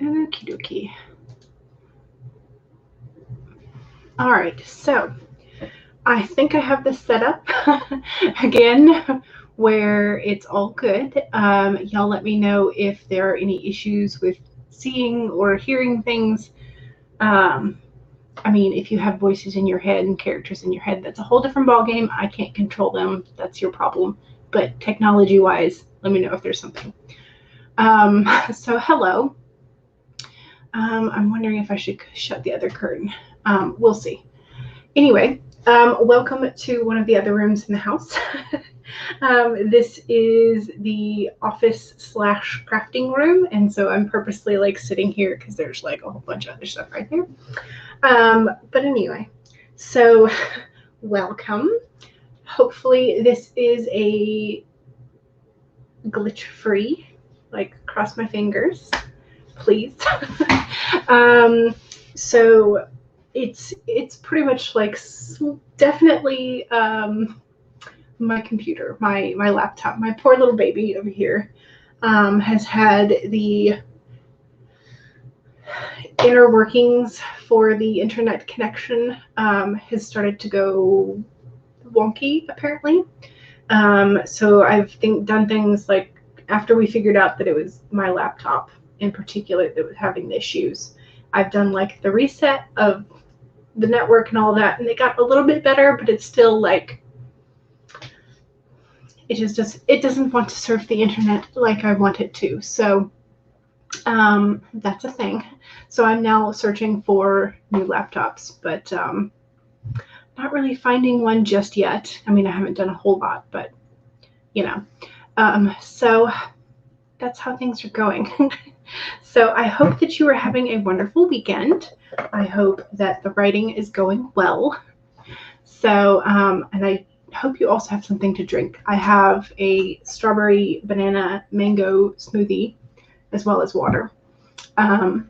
Okie dokie. All right, so I think I have this set up again where it's all good. Y'all let me know if there are any issues with seeing or hearing things. I mean, if you have voices in your head and characters in your head, that's a whole different ballgame. I can't control them. That's your problem. But technology-wise, let me know if there's something. So hello. I'm wondering if I should shut the other curtain. We'll see. Anyway, welcome to one of the other rooms in the house. This is the office / crafting room, and so I'm purposely like sitting here because there's like a whole bunch of other stuff right there. But anyway, so welcome. Hopefully this is a glitch-free, like cross my fingers, please. So it's pretty much like definitely my computer, my laptop, my poor little baby over here has had the inner workings for the internet connection has started to go wonky apparently. So I've done things like after we figured out that it was my laptop in particular that was having the issues, I've done like the reset of the network and all that, and it got a little bit better, but it's still like it doesn't want to surf the internet like I want it to. So that's a thing. So I'm now searching for new laptops, but not really finding one just yet. I mean, I haven't done a whole lot, but you know. So that's how things are going. So I hope that you are having a wonderful weekend. I hope that the writing is going well. So, and I hope you also have something to drink. I have a strawberry, banana, mango smoothie, as well as water. And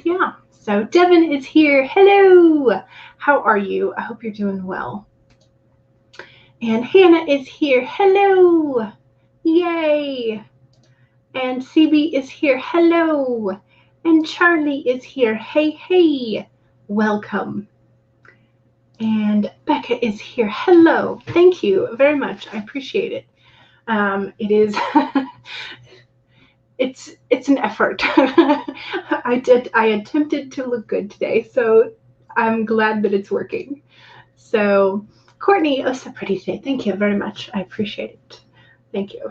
yeah, so Devin is here. Hello. How are you? I hope you're doing well. And Hannah is here. Hello. Yay. And CB is here. Hello. And Charlie is here. Hey, hey. Welcome. And Becca is here. Hello. Thank you very much. I appreciate it. It is it's an effort. I attempted to look good today, so I'm glad that it's working. So Courtney, oh, so pretty today. Thank you very much. I appreciate it. Thank you.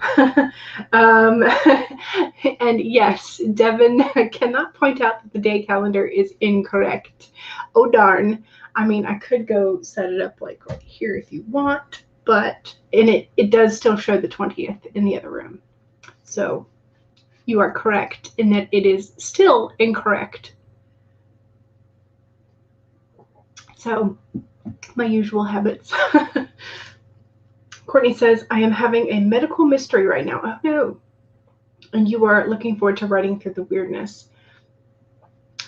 And yes, Devin cannot point out that the day calendar is incorrect. Oh, darn. I mean, I could go set it up like right here if you want, but it does still show the 20th in the other room. So you are correct in that it is still incorrect. So my usual habits. Courtney says, I am having a medical mystery right now. Oh, no. And you are looking forward to writing through the weirdness.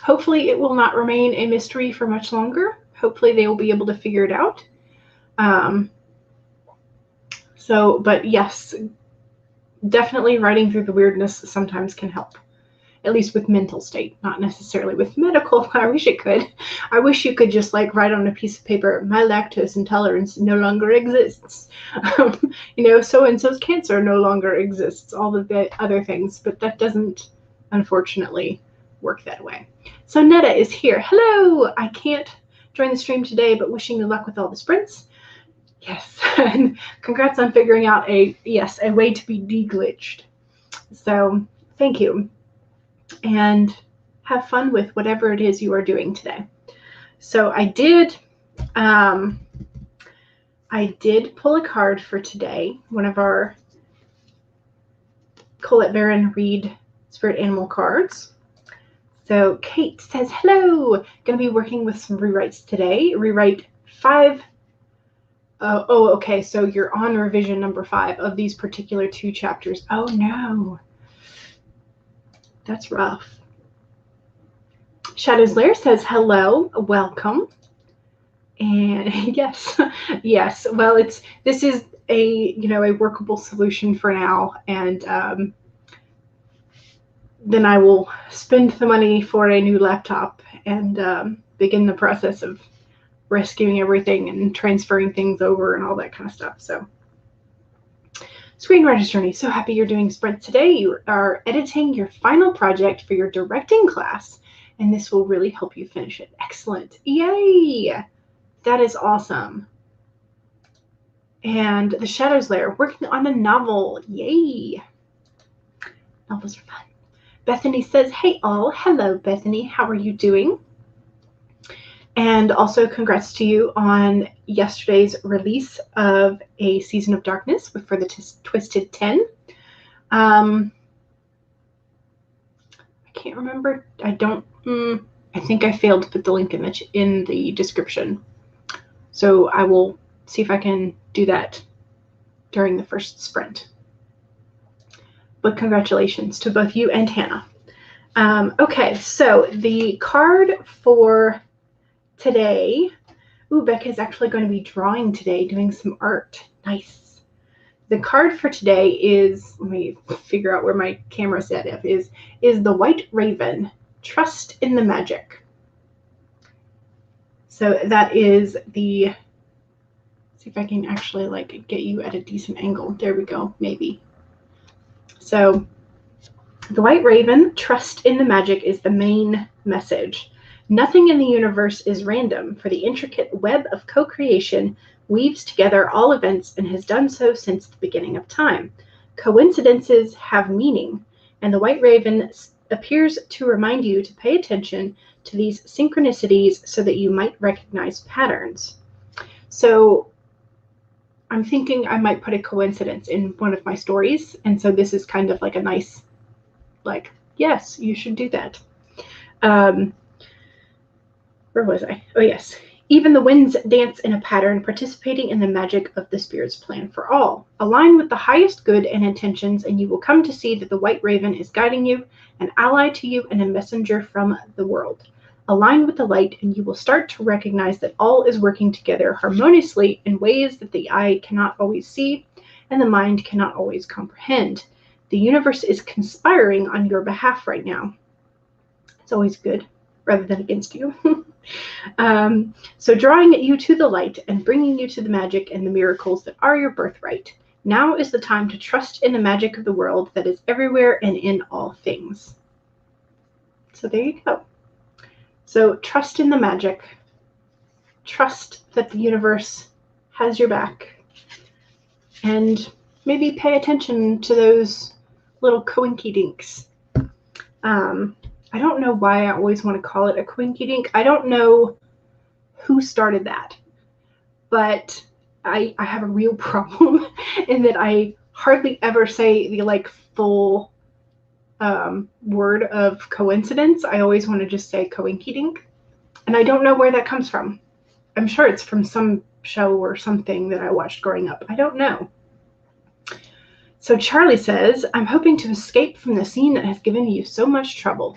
Hopefully it will not remain a mystery for much longer. Hopefully they will be able to figure it out. But yes, definitely writing through the weirdness sometimes can help. At least with mental state, not necessarily with medical. I wish it could. I wish you could just like write on a piece of paper, my lactose intolerance no longer exists. So-and-so's cancer no longer exists, all of the other things, but that doesn't, unfortunately, work that way. So Netta is here. Hello! I can't join the stream today, but wishing you luck with all the sprints. Yes, and congrats on figuring out a way to be deglitched. So thank you. And have fun with whatever it is you are doing today. So I did pull a card for today, one of our Colette Baron Reed Spirit Animal cards. So Kate says, hello, going to be working with some rewrites today. Rewrite 5. Okay, so you're on revision number 5 of these particular 2 chapters. Oh no. That's rough. Shadow's Lair says, hello, welcome. And yes. Well, this is a workable solution for now. And then I will spend the money for a new laptop and begin the process of rescuing everything and transferring things over and all that kind of stuff. So, Screenwriter's Journey, so happy you're doing sprints today. You are editing your final project for your directing class, and this will really help you finish it. Excellent. Yay! That is awesome. And The Shadows Lair, working on a novel. Yay! Novels are fun. Bethany says, hey all. Hello, Bethany. How are you doing? And also congrats to you on yesterday's release of A Season of Darkness for the Twisted 10. I can't remember. I think I failed to put the link in the description. So I will see if I can do that during the first sprint. But congratulations to both you and Hannah. Okay, so the card for today, Becca's actually going to be drawing today, doing some art. Nice. The card for today is, let me figure out where my camera set up is the White Raven, Trust in the Magic. So that is the, see if I can actually like get you at a decent angle. There we go, maybe. So the White Raven, Trust in the Magic is the main message. Nothing in the universe is random, for the intricate web of co-creation weaves together all events and has done so since the beginning of time. Coincidences have meaning, and the White Raven appears to remind you to pay attention to these synchronicities so that you might recognize patterns. So I'm thinking I might put a coincidence in one of my stories, and so this is kind of like a nice, like, yes, you should do that. Where was I? Oh, yes. Even the winds dance in a pattern, participating in the magic of the Spirit's plan for all. Align with the highest good and intentions, and you will come to see that the White Raven is guiding you, an ally to you, and a messenger from the world. Align with the light, and you will start to recognize that all is working together harmoniously in ways that the eye cannot always see and the mind cannot always comprehend. The universe is conspiring on your behalf right now. It's always good, rather than against you. So drawing you to the light and bringing you to the magic and the miracles that are your birthright. Now is the time to trust in the magic of the world that is everywhere and in all things. So there you go. So trust in the magic. Trust that the universe has your back. And maybe pay attention to those little coinky-dinks. I don't know why I always want to call it a coinky-dink. I don't know who started that, but I have a real problem in that I hardly ever say the like full word of coincidence. I always want to just say coinky-dink, and I don't know where that comes from. I'm sure it's from some show or something that I watched growing up. I don't know. So Charlie says, I'm hoping to escape from the scene that has given you so much trouble.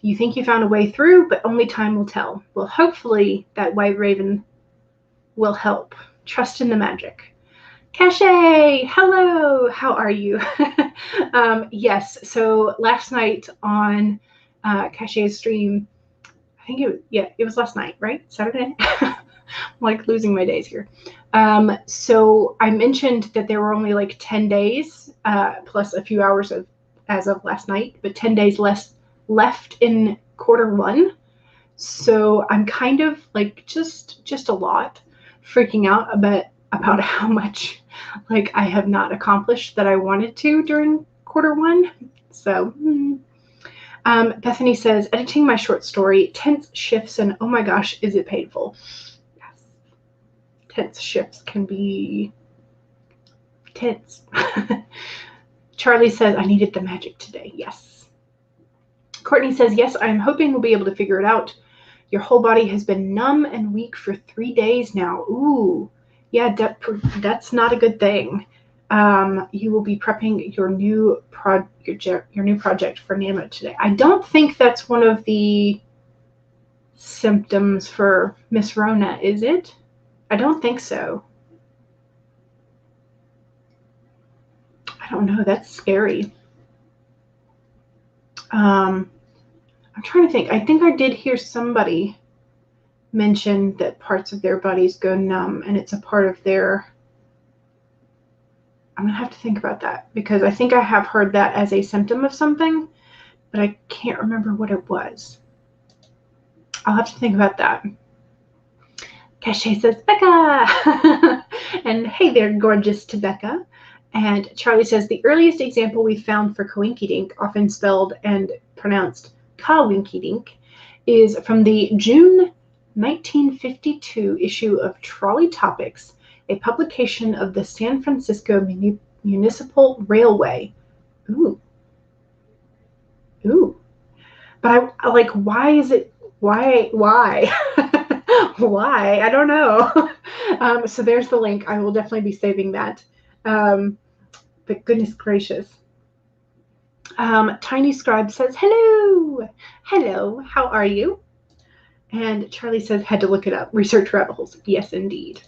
You think you found a way through, but only time will tell. Well, hopefully that White Raven will help. Trust in the magic. Cache, hello, how are you? Yes, so last night on Cache's stream, I think it was last night, right? Saturday? I'm like losing my days here. So I mentioned that there were only like 10 days plus a few hours as of last night, but 10 days left in quarter one. So I'm kind of like just a lot freaking out about how much like I have not accomplished that I wanted to during quarter one. So Bethany says, editing my short story, tense shifts, and oh my gosh, is it painful? Yes. Tense shifts can be tense. Charlie says, I needed the magic today. Yes. Courtney says, yes, I'm hoping we'll be able to figure it out. Your whole body has been numb and weak for 3 days now. Ooh, yeah, that's not a good thing. You will be prepping your new project for NAMA today. I don't think that's one of the symptoms for Miss Rona, is it? I don't think so. I don't know. That's scary. I'm trying to think. I think I did hear somebody mention that parts of their bodies go numb, and it's a part of their... I'm going to have to think about that, because I think I have heard that as a symptom of something, but I can't remember what it was. I'll have to think about that. Cache says, Becca! And hey there, gorgeous to Becca. And Charlie says, the earliest example we found for coinkydink, often spelled and pronounced ka-winky-dink, is from the June 1952 issue of Trolley Topics, a publication of the San Francisco Municipal Railway. Ooh. Ooh. But I like, why is it, why? Why? I don't know. So there's the link. I will definitely be saving that. But goodness gracious. Tiny Scribe says, hello. Hello, how are you? And Charlie says, had to look it up. Research rabbit holes. Yes, indeed.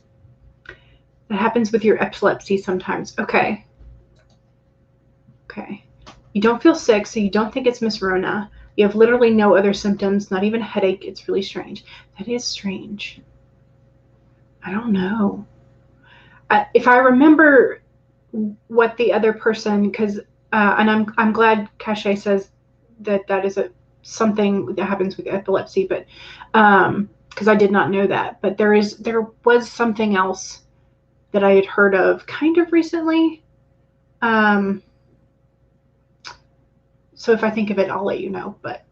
That happens with your epilepsy sometimes. Okay. Okay. You don't feel sick, so you don't think it's Miss Rona. You have literally no other symptoms, not even headache. It's really strange. That is strange. I don't know. If I remember what the other person, because and I'm glad Cache says that is something that happens with epilepsy, but because I did not know that. But there was something else that I had heard of kind of recently. So if I think of it, I'll let you know. But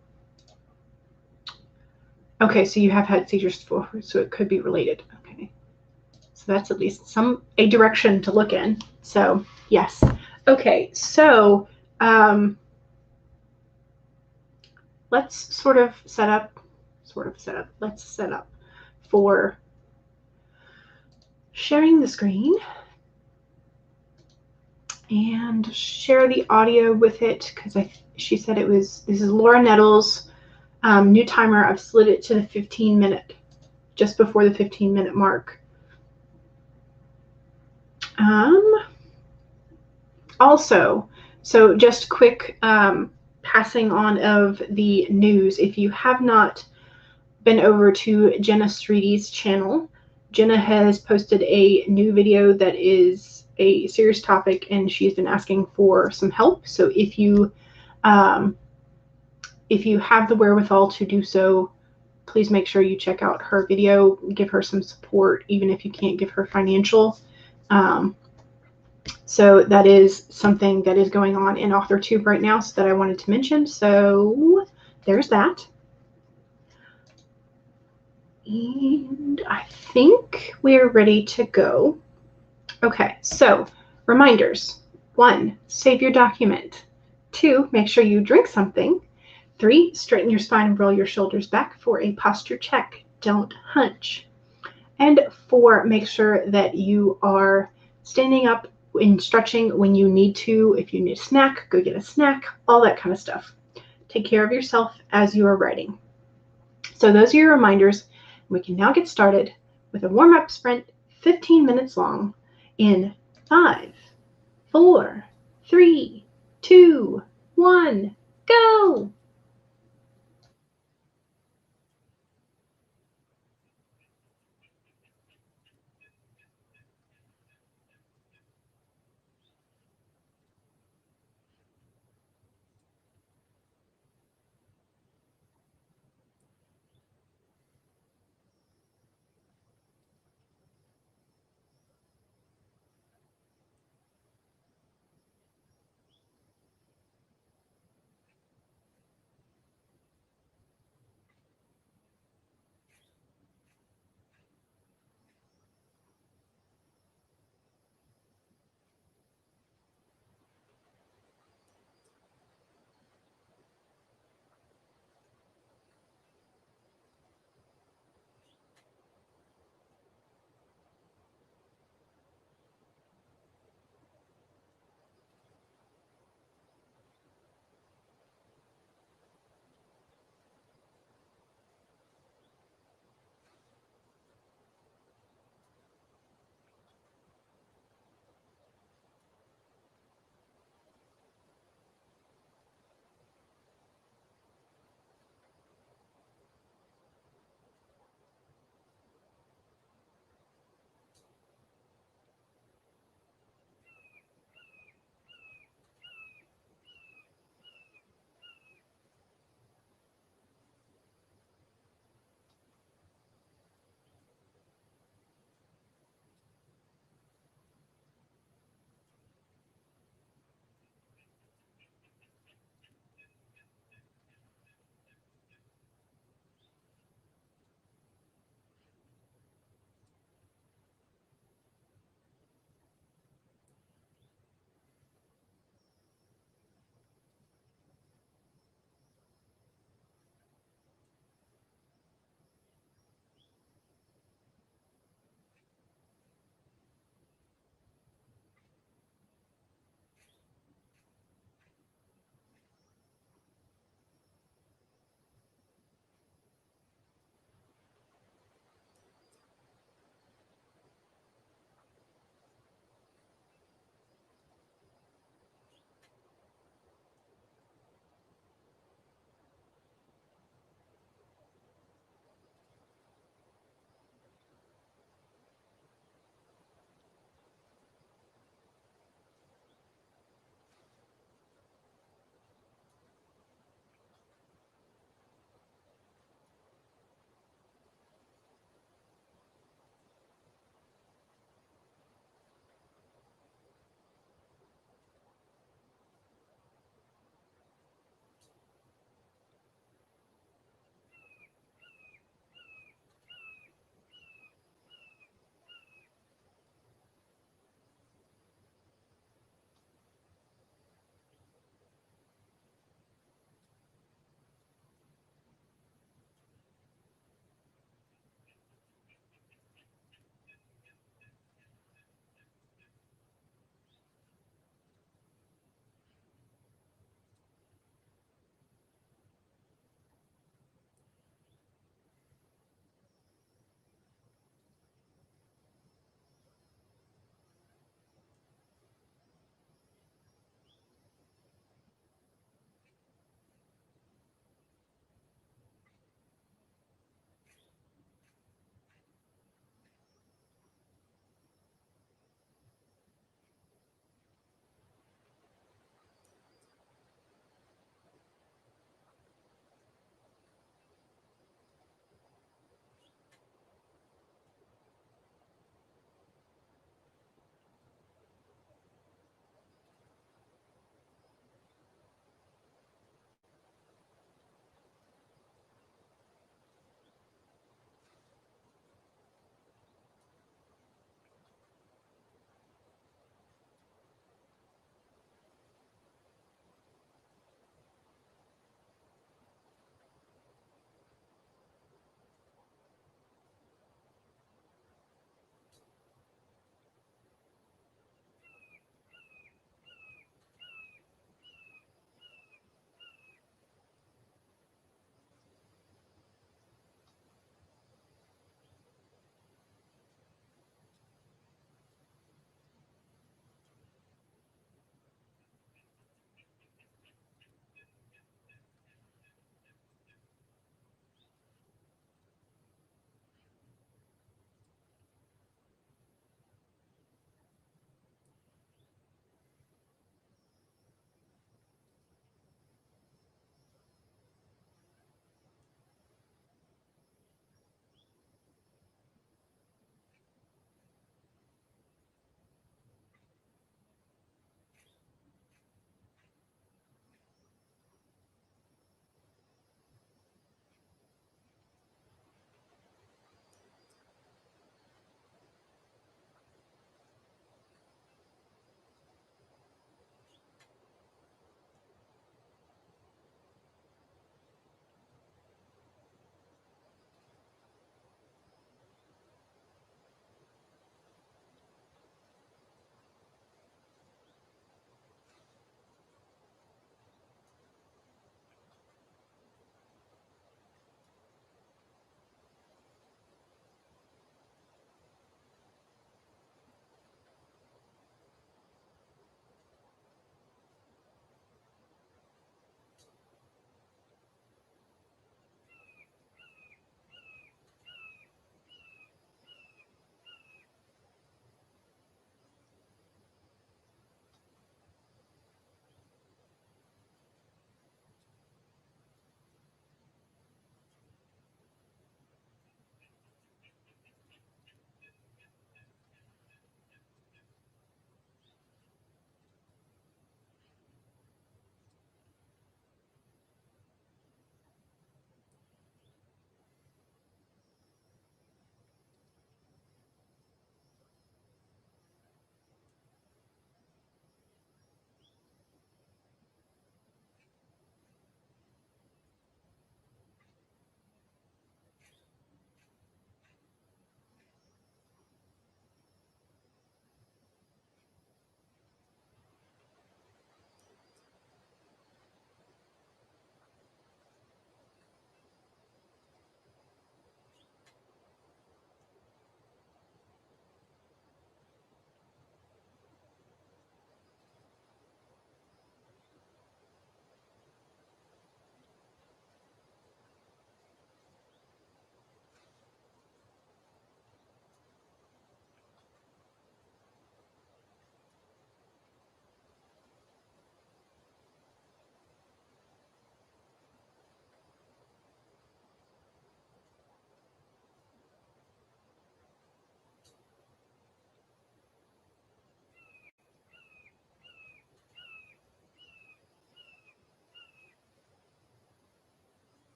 okay, so you have had seizures before, so it could be related. Okay, so that's at least a direction to look in. So yes. Okay, so let's set up for sharing the screen and share the audio with it, because she said this is Laura Nettles' new timer. I've slid it to the 15-minute, just before the 15-minute mark. Also, so just quick passing on of the news. If you have not been over to Jenna Streety's channel, Jenna has posted a new video that is a serious topic, and she's been asking for some help. So if you have the wherewithal to do so, please make sure you check out her video, give her some support, even if you can't give her financial. So that is something that is going on in AuthorTube right now, so that I wanted to mention. So there's that. And I think we're ready to go. Okay, so reminders. 1, save your document. 2, make sure you drink something. 3, straighten your spine and roll your shoulders back for a posture check. Don't hunch. And 4, make sure that you are standing up and stretching when you need to. If you need a snack, go get a snack, all that kind of stuff. Take care of yourself as you are writing. So those are your reminders. We can now get started with a warm-up sprint, 15 minutes long, in 5, 4, 3, 2, 1, go!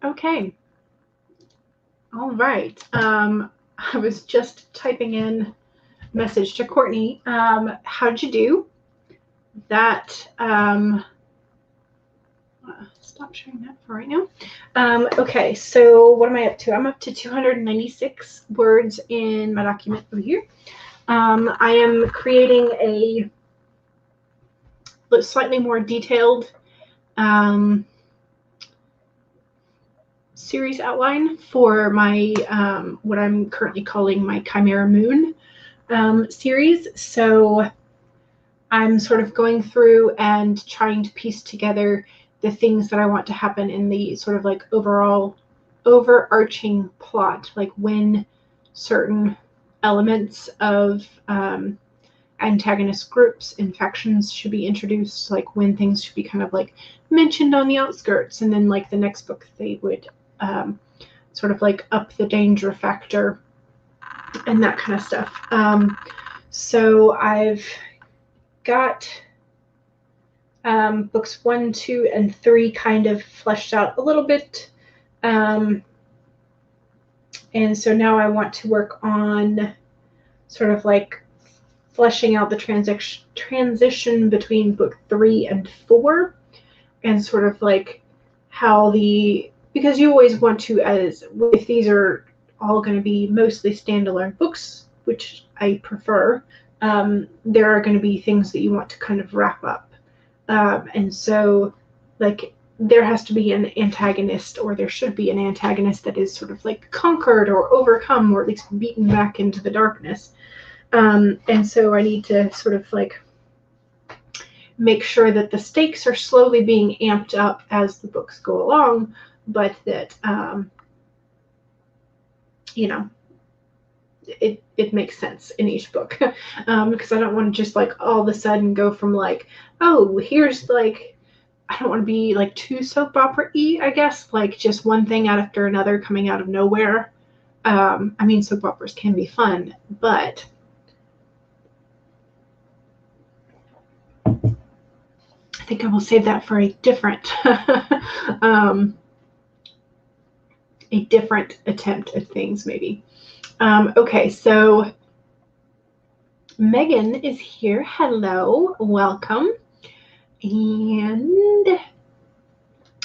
Okay. All right. I was just typing in a message to Courtney. How'd you do? That stop sharing that for right now. Okay, so what am I up to? I'm up to 296 words in my document over here. I am creating a slightly more detailed series outline for my what I'm currently calling my Chimera Moon series. So I'm sort of going through and trying to piece together the things that I want to happen in the sort of like overall overarching plot, like when certain elements of antagonist groups and factions should be introduced, like when things should be kind of like mentioned on the outskirts, and then like the next book they would sort of like up the danger factor and that kind of stuff. So I've got books 1, 2, and 3 kind of fleshed out a little bit. And so now I want to work on sort of like fleshing out the transition between book 3 and 4, and sort of like how because you always want to, as if these are all going to be mostly standalone books, which I prefer, there are going to be things that you want to kind of wrap up. And so like there has to be an antagonist, or there should be an antagonist that is sort of like conquered or overcome, or at least beaten back into the darkness. And so I need to sort of like make sure that the stakes are slowly being amped up as the books go along, but that, you know, it makes sense in each book. Because I don't want to just like all of a sudden go from like, oh, here's like, I don't want to be like too soap opera-y, I guess, like just one thing after another coming out of nowhere. I mean, soap operas can be fun, but I think I will save that for a different attempt at things, maybe. Okay, so Megan is here. Hello, welcome. And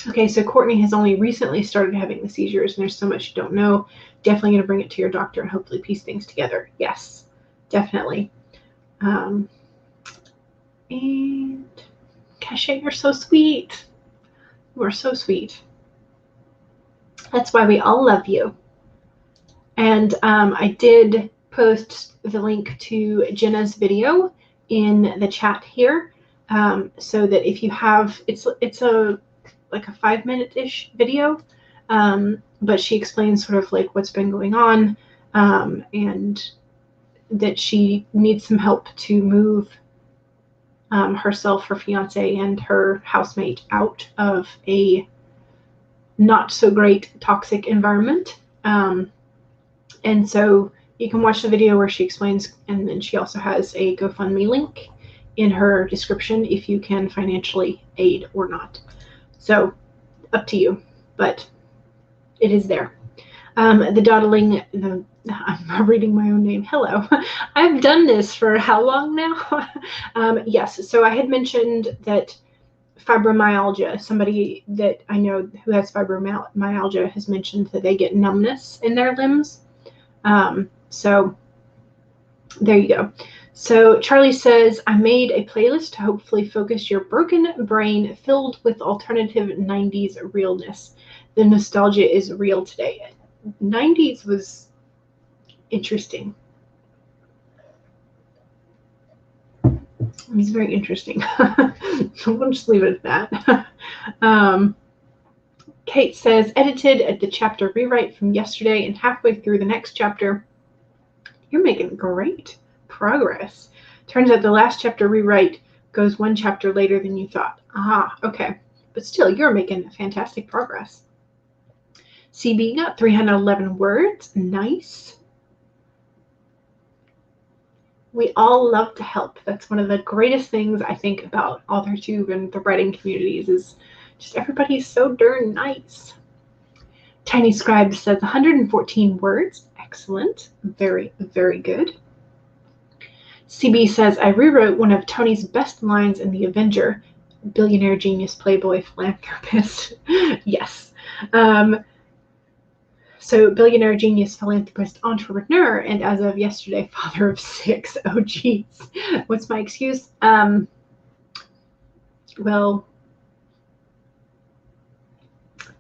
okay, so Courtney has only recently started having the seizures, and there's so much you don't know. Definitely going to bring it to your doctor and hopefully piece things together. Yes, definitely. And Cachet, you're so sweet. You are so sweet. That's why we all love you. And I did post the link to Jenna's video in the chat here, so that if you have, it's a like a 5-minute-ish video, but she explains sort of like what's been going on, and that she needs some help to move herself, her fiance, and her housemate out of a not so great toxic environment. And so you can watch the video where she explains, and then she also has a GoFundMe link in her description if you can financially aid or not. So up to you, but it is there. The Dawdling, I'm reading my own name. Hello. I've done this for how long now? Yes, so I had mentioned that fibromyalgia, somebody that I know who has fibromyalgia has mentioned that they get numbness in their limbs. So there you go. So Charlie says, I made a playlist to hopefully focus your broken brain filled with alternative 90s realness. The nostalgia is real today. 90s was interesting. It was very interesting. We'll just leave it at that. Kate says, edited at the chapter rewrite from yesterday and halfway through the next chapter. You're making great progress. Turns out the last chapter rewrite goes 1 chapter later than you thought. Aha, okay. But still, you're making fantastic progress. CB got 311 words. Nice. We all love to help. That's one of the greatest things I think about authortube and the writing communities is just everybody's so darn nice. Tiny Scribe says 114 words. Excellent. Very, very good. CB says, I rewrote one of Tony's best lines in The Avenger. Billionaire, genius, playboy, philanthropist. Yes. So billionaire, genius, philanthropist, entrepreneur, and as of yesterday, father of 6. Oh, geez. What's my excuse? Well,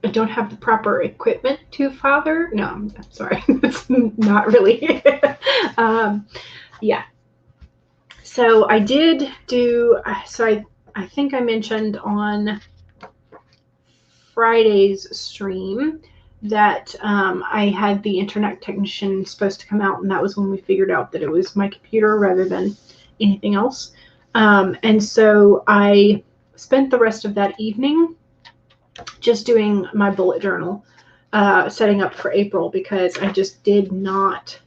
I don't have the proper equipment to father. No, I'm sorry. That's not really. Yeah. So I did do, so I think I mentioned on Friday's stream that I had the internet technician supposed to come out, and that was when we figured out that it was my computer rather than anything else. And so I spent the rest of that evening just doing my bullet journal, setting up for April, because I just did not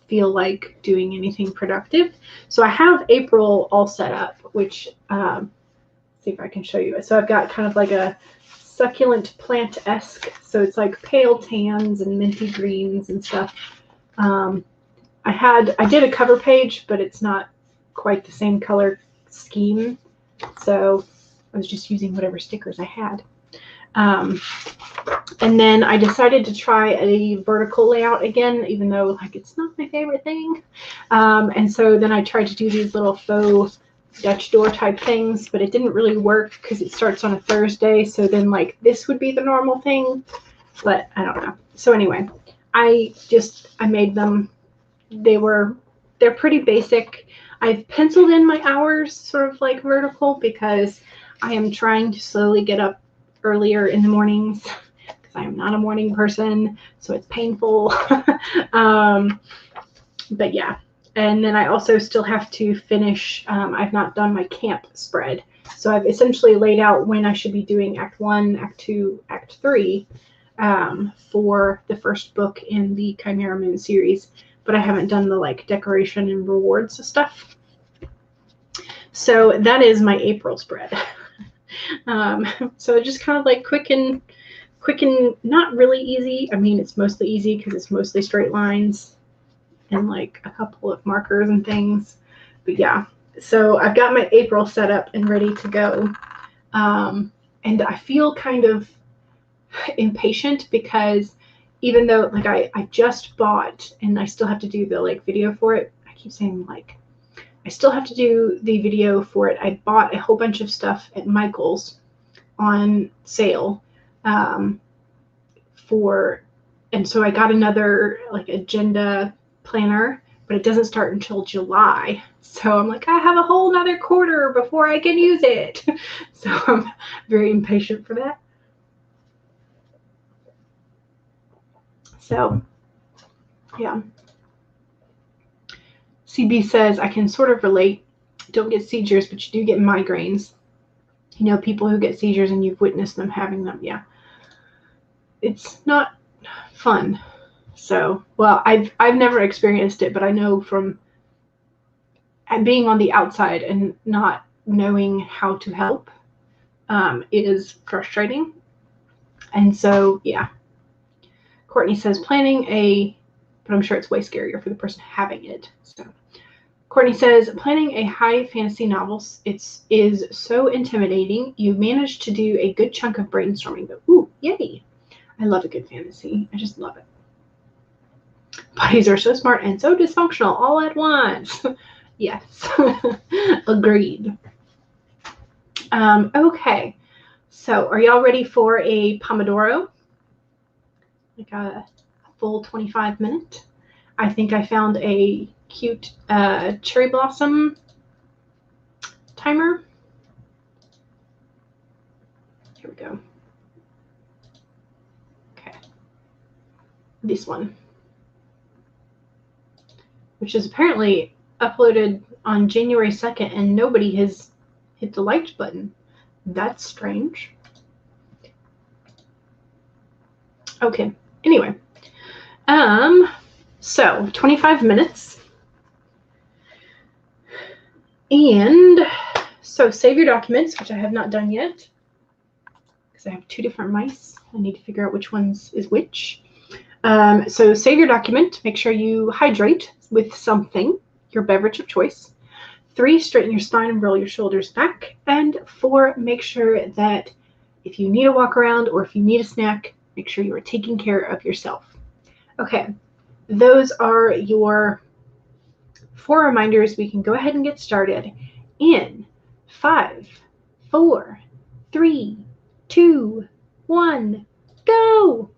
feel like doing anything productive. So I have April all set up, which, see if I can show you. So I've got kind of like a succulent plant-esque, so it's like pale tans and minty greens and stuff. I did a cover page, but it's not quite the same color scheme, so I was just using whatever stickers I had. And then I decided to try a vertical layout again, even though like it's not my favorite thing. And so then I tried to do these little faux Dutch door type things, but it didn't really work because it starts on a Thursday. So then like this would be the normal thing, but I don't know. So anyway, I made them. They're pretty basic. I've penciled in my hours sort of like vertical because I am trying to slowly get up earlier in the mornings because I am not a morning person, so it's painful. But yeah. And then I also still have to finish, I've not done my camp spread. So I've essentially laid out when I should be doing Act 1, Act 2, Act 3 for the first book in the Chimera Moon series. But I haven't done the like decoration and rewards stuff. So that is my April spread. So just kind of like quick and not really easy. I mean, it's mostly easy because it's mostly straight lines and like a couple of markers and things. But yeah, so I've got my April set up and ready to go. And I feel kind of impatient because even though like I just bought and I still have to do the like video for it. I keep saying like, I still have to do the video for it. I bought a whole bunch of stuff at Michael's on sale and so I got another like agenda planner, but it doesn't start until July. So I'm like, I have a whole nother quarter before I can use it. So I'm very impatient for that. So yeah. CB says, I can sort of relate. Don't get seizures, but you do get migraines. You know, people who get seizures and you've witnessed them having them. Yeah. It's not fun. So, well, I've never experienced it, but I know from being on the outside and not knowing how to help is frustrating. And so, yeah. Courtney says planning but I'm sure it's way scarier for the person having it. So, Courtney says planning a high fantasy novel is so intimidating. You managed to do a good chunk of brainstorming though. Ooh, yay! I love a good fantasy. I just love it. Bodies are so smart and so dysfunctional all at once. Yes, agreed. Okay, so are y'all ready for a Pomodoro? Like a full 25 minute. I think I found a cute cherry blossom timer. Here we go. Okay, this one, which is apparently uploaded on January 2nd and nobody has hit the like button. That's strange. Okay, anyway. So 25 minutes. And so save your documents, which I have not done yet. because I have 2 different mice. I need to figure out which ones is which. So save your document. Make sure you hydrate with something, your beverage of choice. 3, straighten your spine and roll your shoulders back. And 4, make sure that if you need a walk around or if you need a snack, make sure you are taking care of yourself. Okay, those are your 4 reminders. We can go ahead and get started in 5, 4, 3, 2, 1, go!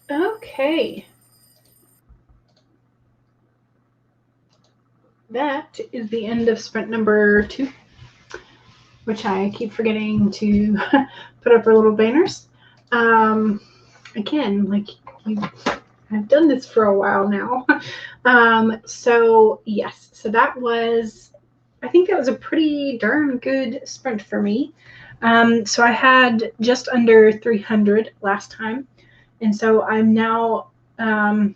Okay. That is the end of sprint number 2, which I keep forgetting to put up our little banners. Again, like I've done this for a while now. So yes, so that was, I think that was a pretty darn good sprint for me. So I had just under 300 last time. And so I'm now, I'm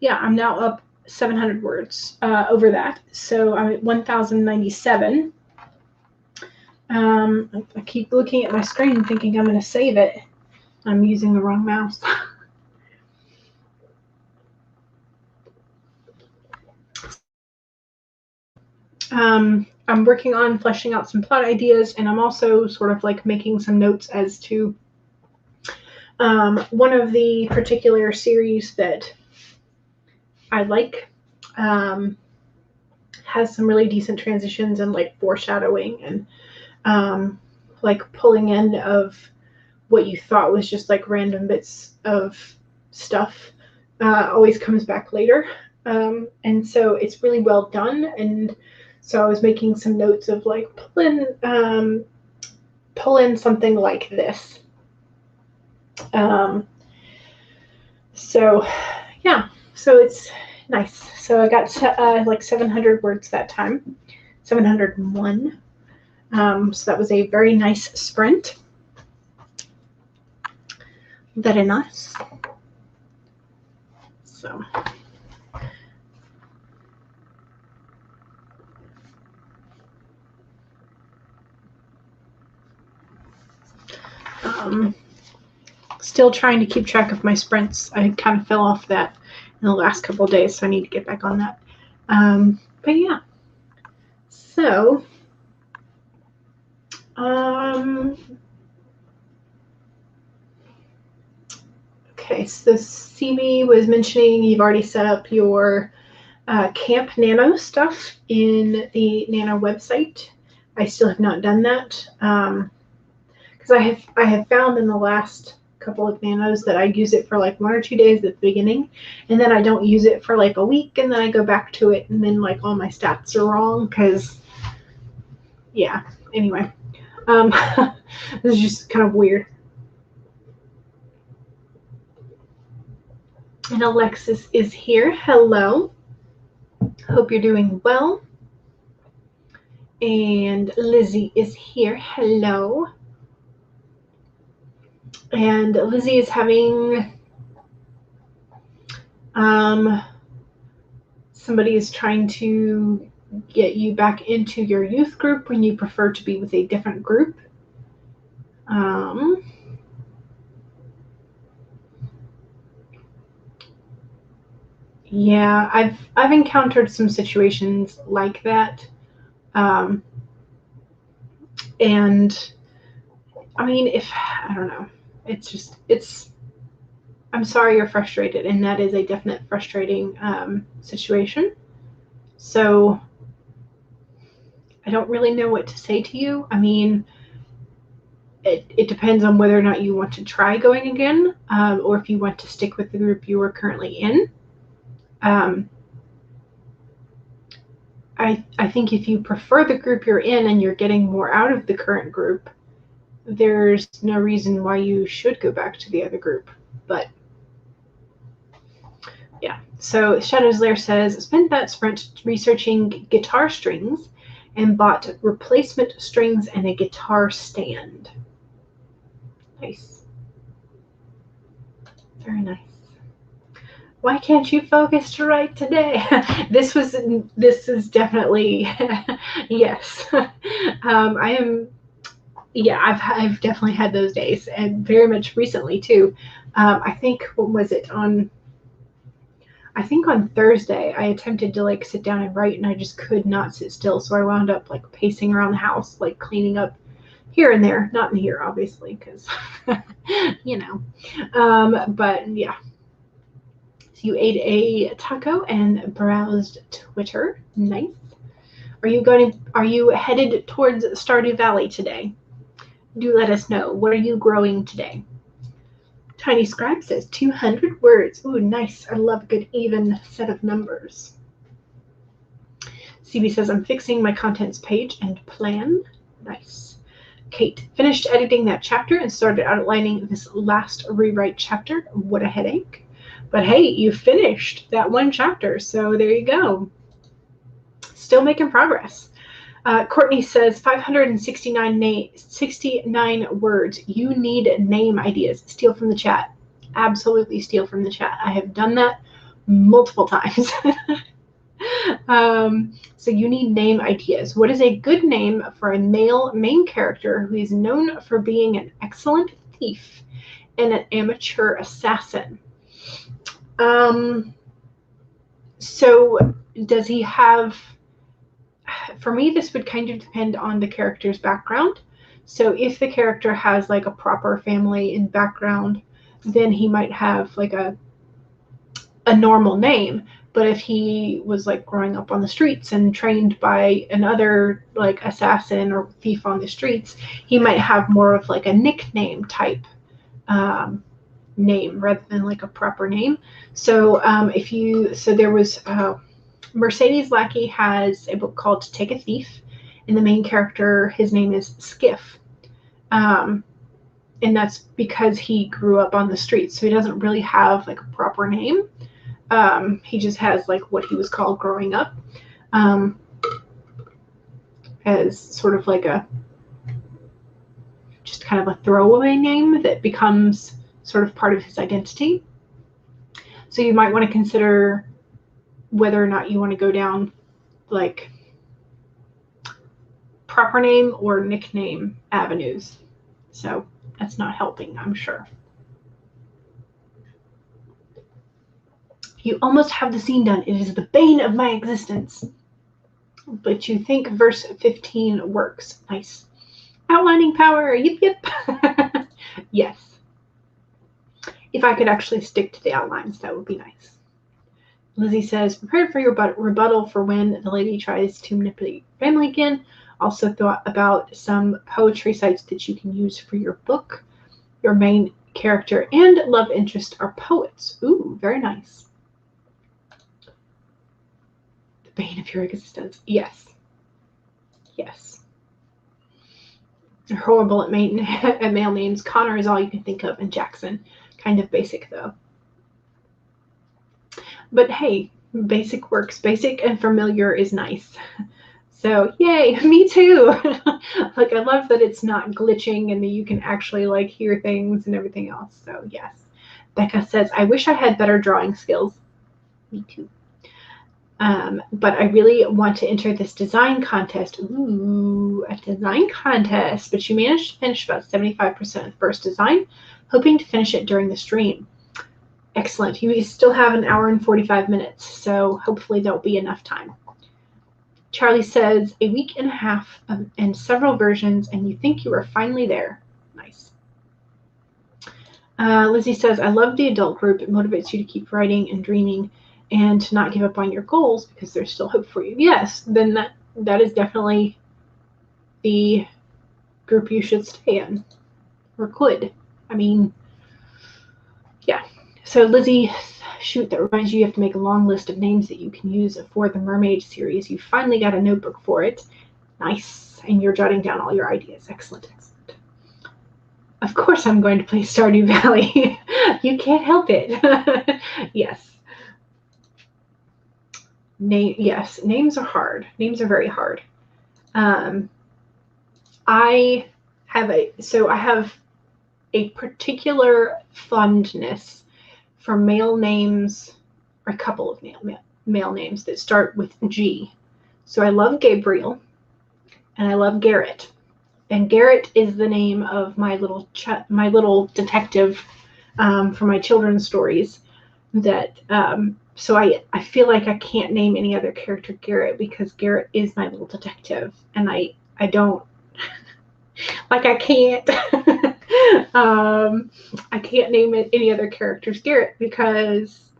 now up 700 words over that. So I'm at 1,097. I keep looking at my screen thinking I'm going to save it. I'm using the wrong mouse. I'm working on fleshing out some plot ideas, and I'm also sort of like making some notes as to one of the particular series that I like has some really decent transitions and like foreshadowing and like pulling in of what you thought was just like random bits of stuff always comes back later. And so it's really well done. And so I was making some notes of like pull in something like this. So yeah, so it's nice. So I got like 700 words that time, 701. So that was a very nice sprint. Very nice. So. Still trying to keep track of my sprints. I kind of fell off that in the last couple of days, so I need to get back on that. But yeah. So, okay, so Simi was mentioning you've already set up your Camp Nano stuff in the Nano website. I still have not done that because I have found in the last couple of nanos that I use it for like 1 or 2 days at the beginning, and then I don't use it for like a week, and then I go back to it, and then like all my stats are wrong because, yeah. Anyway, this is just kind of weird. And Alexis is here. Hello. Hope you're doing well. And Lizzie is here. Hello. And Lizzie is having somebody is trying to get you back into your youth group when you prefer to be with a different group. Yeah, I've encountered some situations like that. And I mean, I don't know, I'm sorry you're frustrated, and that is a definite frustrating situation. So I don't really know what to say to you. I mean, it depends on whether or not you want to try going again, or if you want to stick with the group you are currently in. I think if you prefer the group you're in and you're getting more out of the current group, there's no reason why you should go back to the other group. But yeah, so Shadow's Lair says, spent that sprint researching guitar strings and bought replacement strings and a guitar stand. Nice. Very nice. Why can't you focus to write today? This is definitely yes. I've definitely had those days, and very much recently too. I think, what was it, I think on Thursday I attempted to like sit down and write, and I just could not sit still, so I wound up like pacing around the house, like cleaning up here and there, not in here obviously, because you know. But yeah. So you ate a taco and browsed Twitter. Nice. Are you headed towards Stardew Valley today? Do let us know. What are you growing today? Tiny Scribe says 200 words. Ooh, nice. I love a good even set of numbers. CB says, I'm fixing my contents page and plan. Nice. Kate, finished editing that chapter and started outlining this last rewrite chapter. What a headache. But hey, you finished that one chapter, so there you go. Still making progress. Courtney says 569 words. You need name ideas. Steal from the chat. Absolutely steal from the chat. I have done that multiple times. So you need name ideas. What is a good name for a male main character who is known for being an excellent thief and an amateur assassin? So does he have... For me, this would kind of depend on the character's background. So if the character has like a proper family and background, then he might have like a normal name. But if he was like growing up on the streets and trained by another like assassin or thief on the streets, he might have more of like a nickname type name rather than like a proper name. So there was Mercedes Lackey has a book called To Take a Thief, and the main character, his name is Skiff. And that's because he grew up on the streets, so he doesn't really have like a proper name. He just has like what he was called growing up, as sort of like just kind of a throwaway name that becomes sort of part of his identity. So you might want to consider whether or not you want to go down like proper name or nickname avenues. So that's not helping, I'm sure. You almost have the scene done. It is the bane of my existence. But you think verse 15 works. Nice. Outlining power. Yip, yip. Yes. If I could actually stick to the outlines, that would be nice. Lizzie says, prepared for your rebuttal for when the lady tries to manipulate family again. Also thought about some poetry sites that you can use for your book. Your main character and love interest are poets. Ooh, very nice. The bane of your existence. Yes. Yes. You're horrible at male names. Connor is all you can think of, and Jackson. Kind of basic, though. But hey, basic works. Basic and familiar is nice. So, yay, me too. Like, I love that it's not glitching and that you can actually, like, hear things and everything else. So, yes. Becca says, I wish I had better drawing skills. Me too. But I really want to enter this design contest. Ooh, a design contest. But you managed to finish about 75% of the first design, hoping to finish it during the stream. Excellent. You still have an hour and 45 minutes, so hopefully there'll be enough time. Charlie says, a week and a half and several versions, and you think you are finally there. Nice. Lizzie says, I love the adult group. It motivates you to keep writing and dreaming and to not give up on your goals because there's still hope for you. Yes, then that is definitely the group you should stay in, or could. I mean, yeah. So Lizzie, shoot, that reminds you have to make a long list of names that you can use for the Mermaid series. You finally got a notebook for it. Nice. And you're jotting down all your ideas. Excellent, excellent. Of course I'm going to play Stardew Valley. You can't help it. Yes. Yes, names are hard. Names are very hard. I have a particular fondness for male names, or a couple of male names that start with G. So I love Gabriel, and I love Garrett. And Garrett is the name of my little detective for my children's stories. That so I feel like I can't name any other character Garrett because Garrett is my little detective, and I don't like I can't. I can't name any other characters Garrett because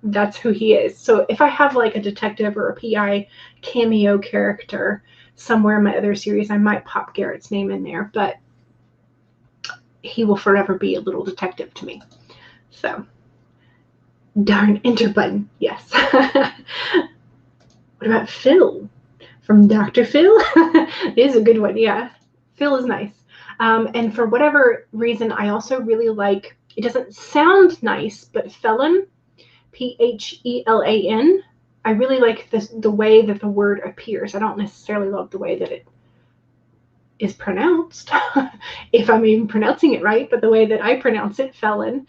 that's who he is. So if I have like a detective or a PI cameo character somewhere in my other series, I might pop Garrett's name in there. But he will forever be a little detective to me. So, darn enter button, yes. What about Phil from Dr. Phil? It is a good one, yeah. Phil is nice. And for whatever reason, I also really like, it doesn't sound nice, but Phelan, Phelan, I really like the way that the word appears. I don't necessarily love the way that it is pronounced, if I'm even pronouncing it right, but the way that I pronounce it, Phelan,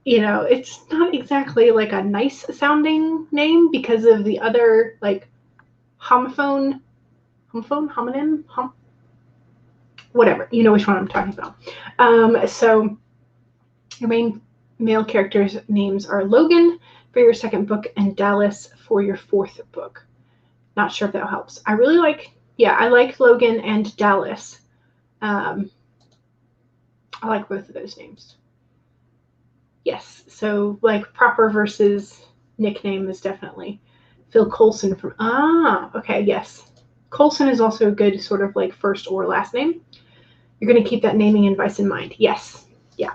you know, it's not exactly like a nice sounding name because of the other like homonym, whatever. You know which one I'm talking about. So your main male characters' names are Logan for your second book and Dallas for your fourth book. Not sure if that helps. I really like, yeah, I like Logan and Dallas. I like both of those names. Yes, so like proper versus nickname is definitely Phil Coulson from, okay, yes. Coulson is also a good sort of like first or last name. You're going to keep that naming advice in mind. Yes, yeah.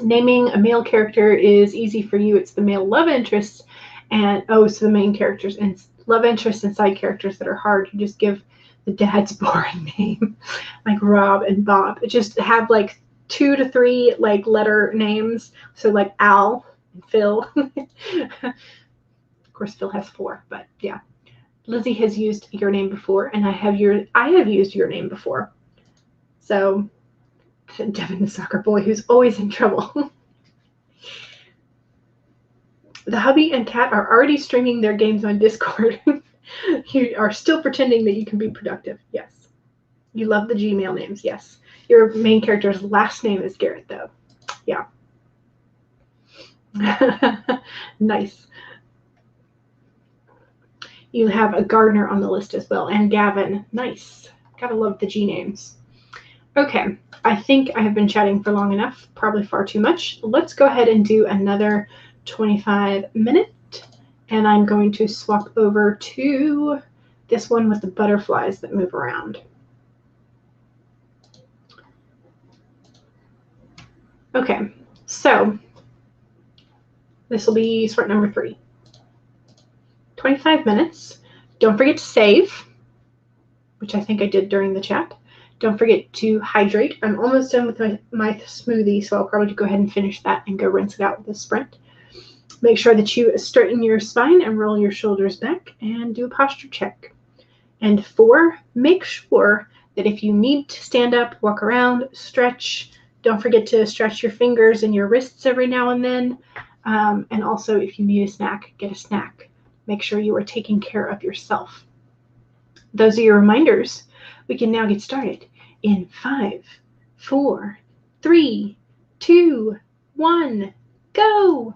Naming a male character is easy for you. It's the male love interests and, so the main characters and love interests and side characters that are hard. You just give the dad's boring name, like Rob and Bob. Just have like 2 to 3 like letter names. So like Al and Phil. Of course, Phil has 4, but yeah. Lizzie has used your name before, and I have used your name before. So Devin, the soccer boy who's always in trouble. The hubby and cat are already streaming their games on Discord. You are still pretending that you can be productive. Yes. You love the Gmail names. Yes. Your main character's last name is Garrett, though. Yeah. Nice. You have a Gardner on the list as well, and Gavin. Nice. Gotta love the G names. Okay. I think I have been chatting for long enough, probably far too much. Let's go ahead and do another 25-minute, and I'm going to swap over to this one with the butterflies that move around. Okay, so this will be sort number 3. 25 minutes. Don't forget to save, which I think I did during the chat. Don't forget to hydrate. I'm almost done with my smoothie, so I'll probably go ahead and finish that and go rinse it out with a sprint. Make sure that you straighten your spine and roll your shoulders back and do a posture check. And 4, make sure that if you need to stand up, walk around, stretch, don't forget to stretch your fingers and your wrists every now and then. And also, if you need a snack, get a snack. Make sure you are taking care of yourself. Those are your reminders. We can now get started in 5, 4, 3, 2, 1, go!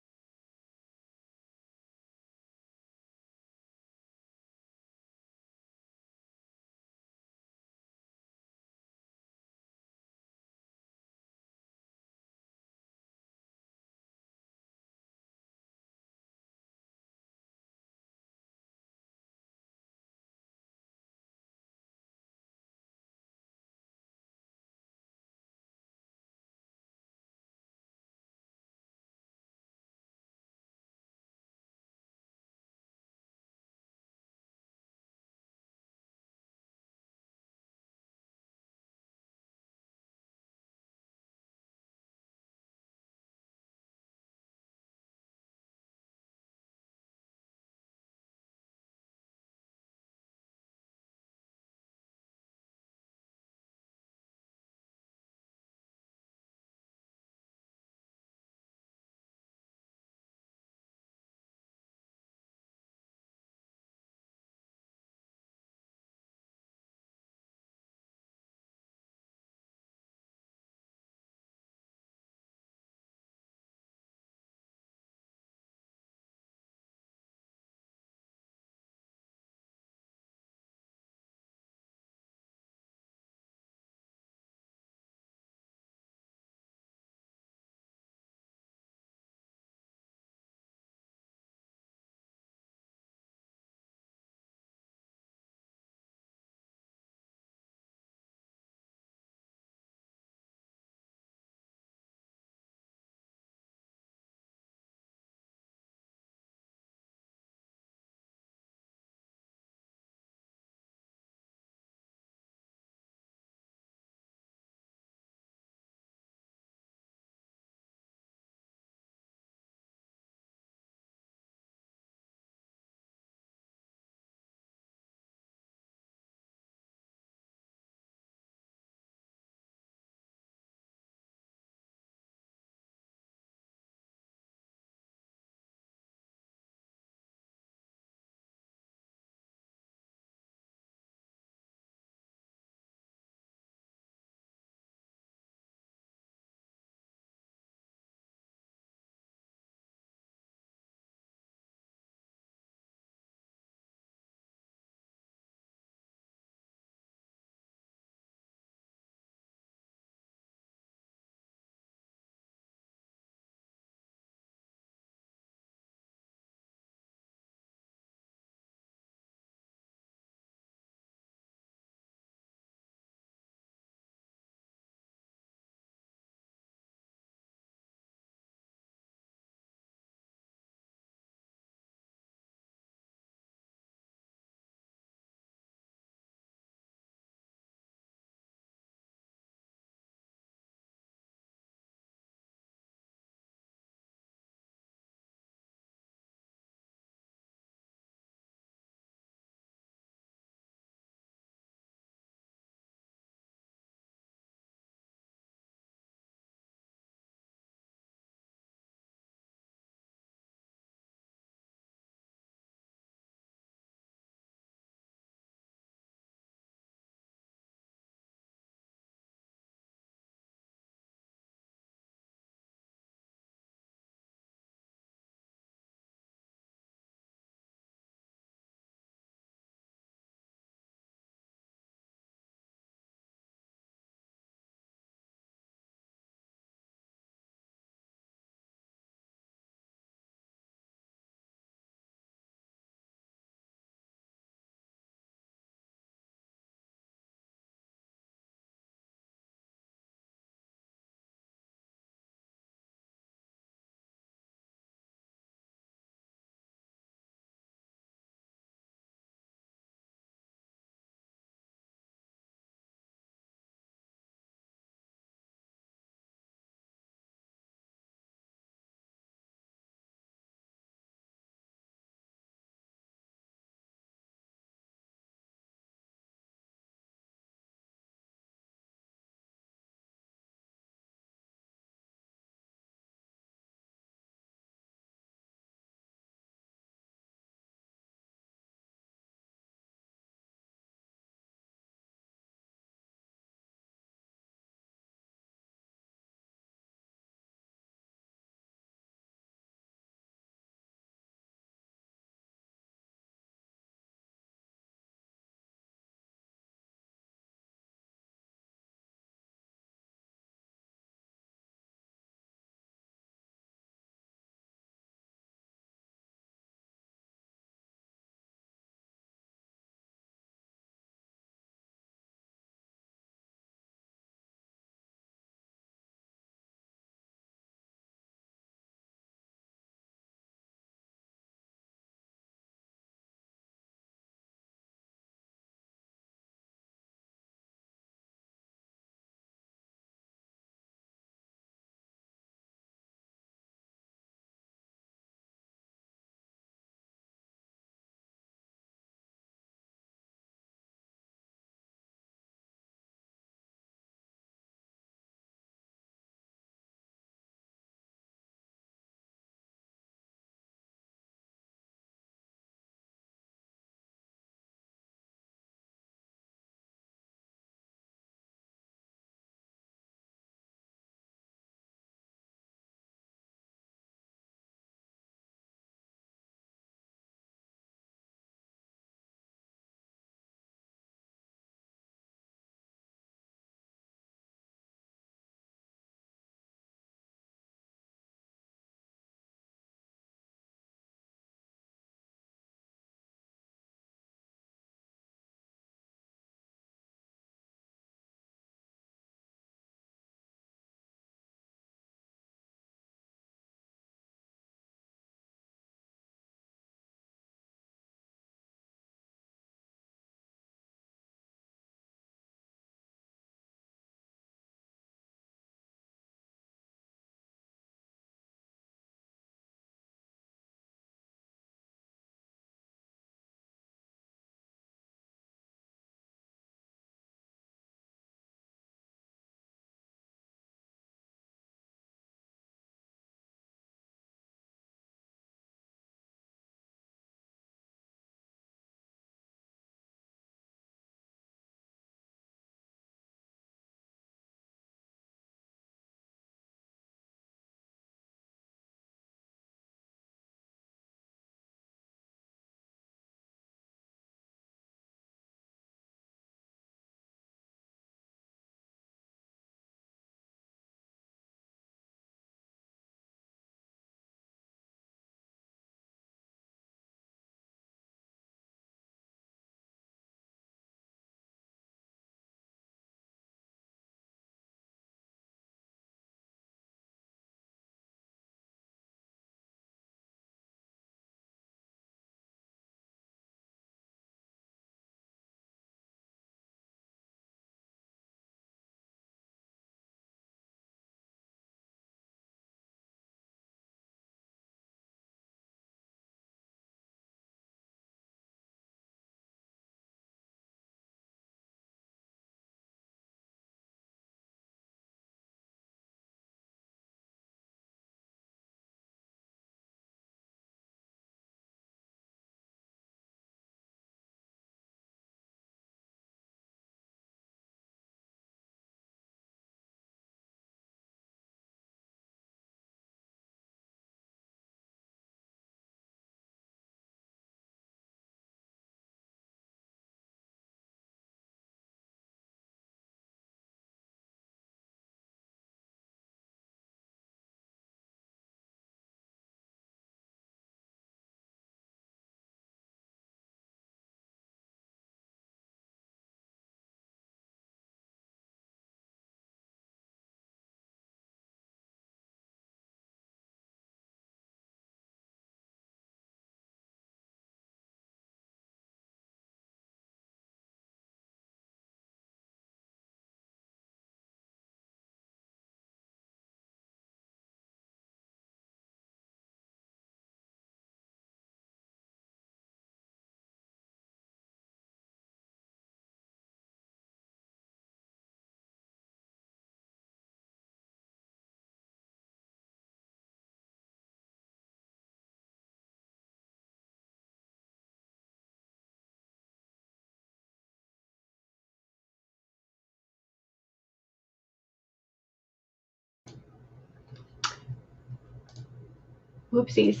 Whoopsies.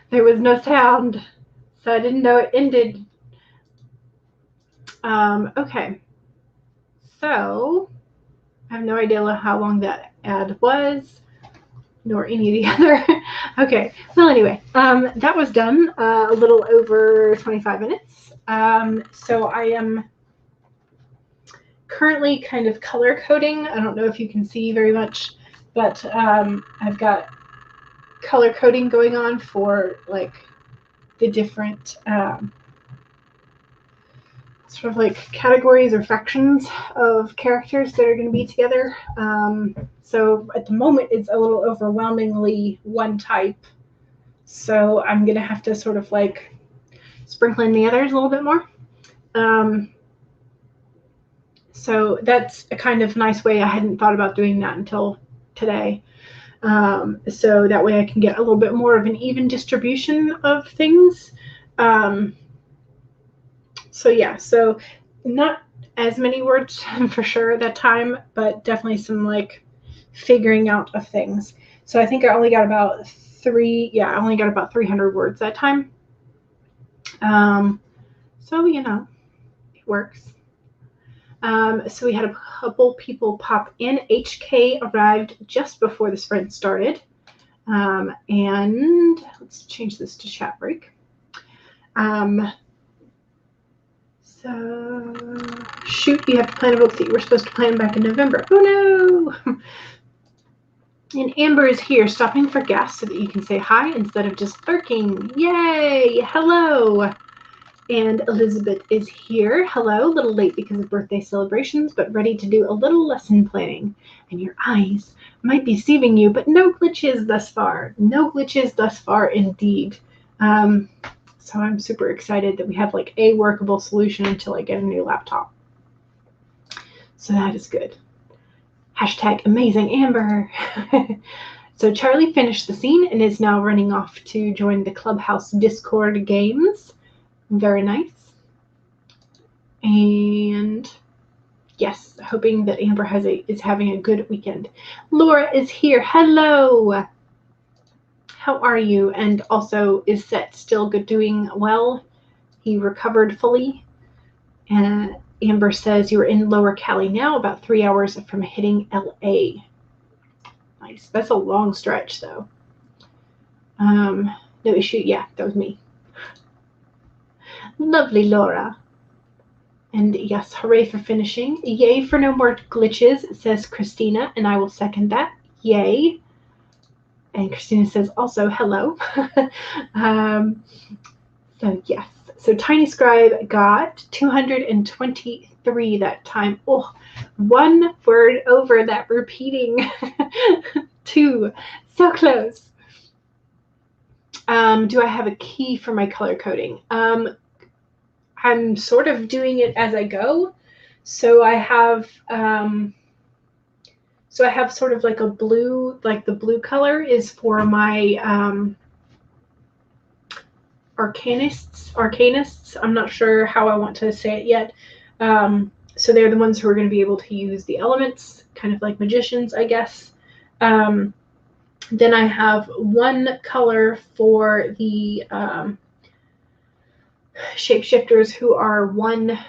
There was no sound, so I didn't know it ended. Okay. So I have no idea how long that ad was, nor any of the other. Okay. Well, anyway, that was done a little over 25 minutes. So I am currently kind of color coding. I don't know if you can see very much, but I've got color coding going on for like the different sort of like categories or factions of characters that are going to be together. So at the moment it's a little overwhelmingly one type. So I'm going to have to sort of like sprinkle in the others a little bit more. So that's a kind of nice way. I hadn't thought about doing that until today. So that way I can get a little bit more of an even distribution of things. So yeah, so not as many words for sure that time, but definitely some like figuring out of things. So I think I only got about 300 words that time. So, you know, it works. So we had a couple people pop in. HK arrived just before the sprint started. And let's change this to chat break. So, shoot, you have to plan a book that you were supposed to plan back in November. Oh no! And Amber is here, stopping for gas so that you can say hi instead of just lurking. Yay! Hello! And Elizabeth is here. Hello, a little late because of birthday celebrations, but ready to do a little lesson planning. And your eyes might be deceiving you, but no glitches thus far. No glitches thus far indeed. So I'm super excited that we have like a workable solution until I get a new laptop. So that is good. Hashtag amazing Amber. So Charlie finished the scene and is now running off to join the Clubhouse Discord games. Very nice. And yes, hoping that Amber is having a good weekend. Laura is here. Hello. How are you? And also, is Set still doing well? He recovered fully. And Amber says you are in Lower Cali now, about 3 hours from hitting LA. Nice. That's a long stretch, though. No issue. Yeah, that was me. Lovely, Laura. And yes, hooray for finishing. Yay for no more glitches, says Christina, and I will second that. Yay. And Christina says also hello. So yes. So Tiny Scribe got 223 that time. Oh, one word over that repeating. 2. So close. Do I have a key for my color coding? I'm sort of doing it as I go. So I have sort of like a blue, like the blue color is for my arcanists. I'm not sure how I want to say it yet. So they're the ones who are going to be able to use the elements, kind of like magicians, I guess. Then I have one color for the shapeshifters who are one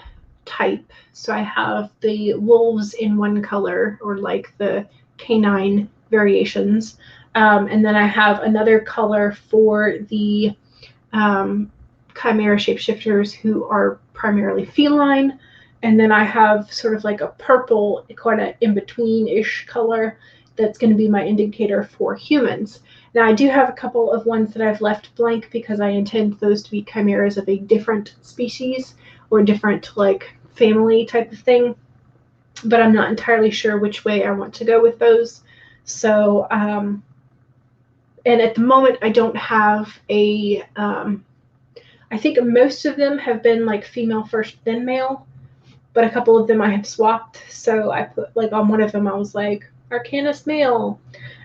type. So I have the wolves in one color, or like the canine variations. And then I have another color for the chimera shapeshifters who are primarily feline. And then I have sort of like a purple, kind of in-between-ish color that's going to be my indicator for humans. Now, I do have a couple of ones that I've left blank because I intend those to be chimeras of a different species or different like family type of thing, but I'm not entirely sure which way I want to go with those. So, and at the moment I don't have a, I think most of them have been like female first, then male, but a couple of them I have swapped. So I put like on one of them, I was like Arcanist male,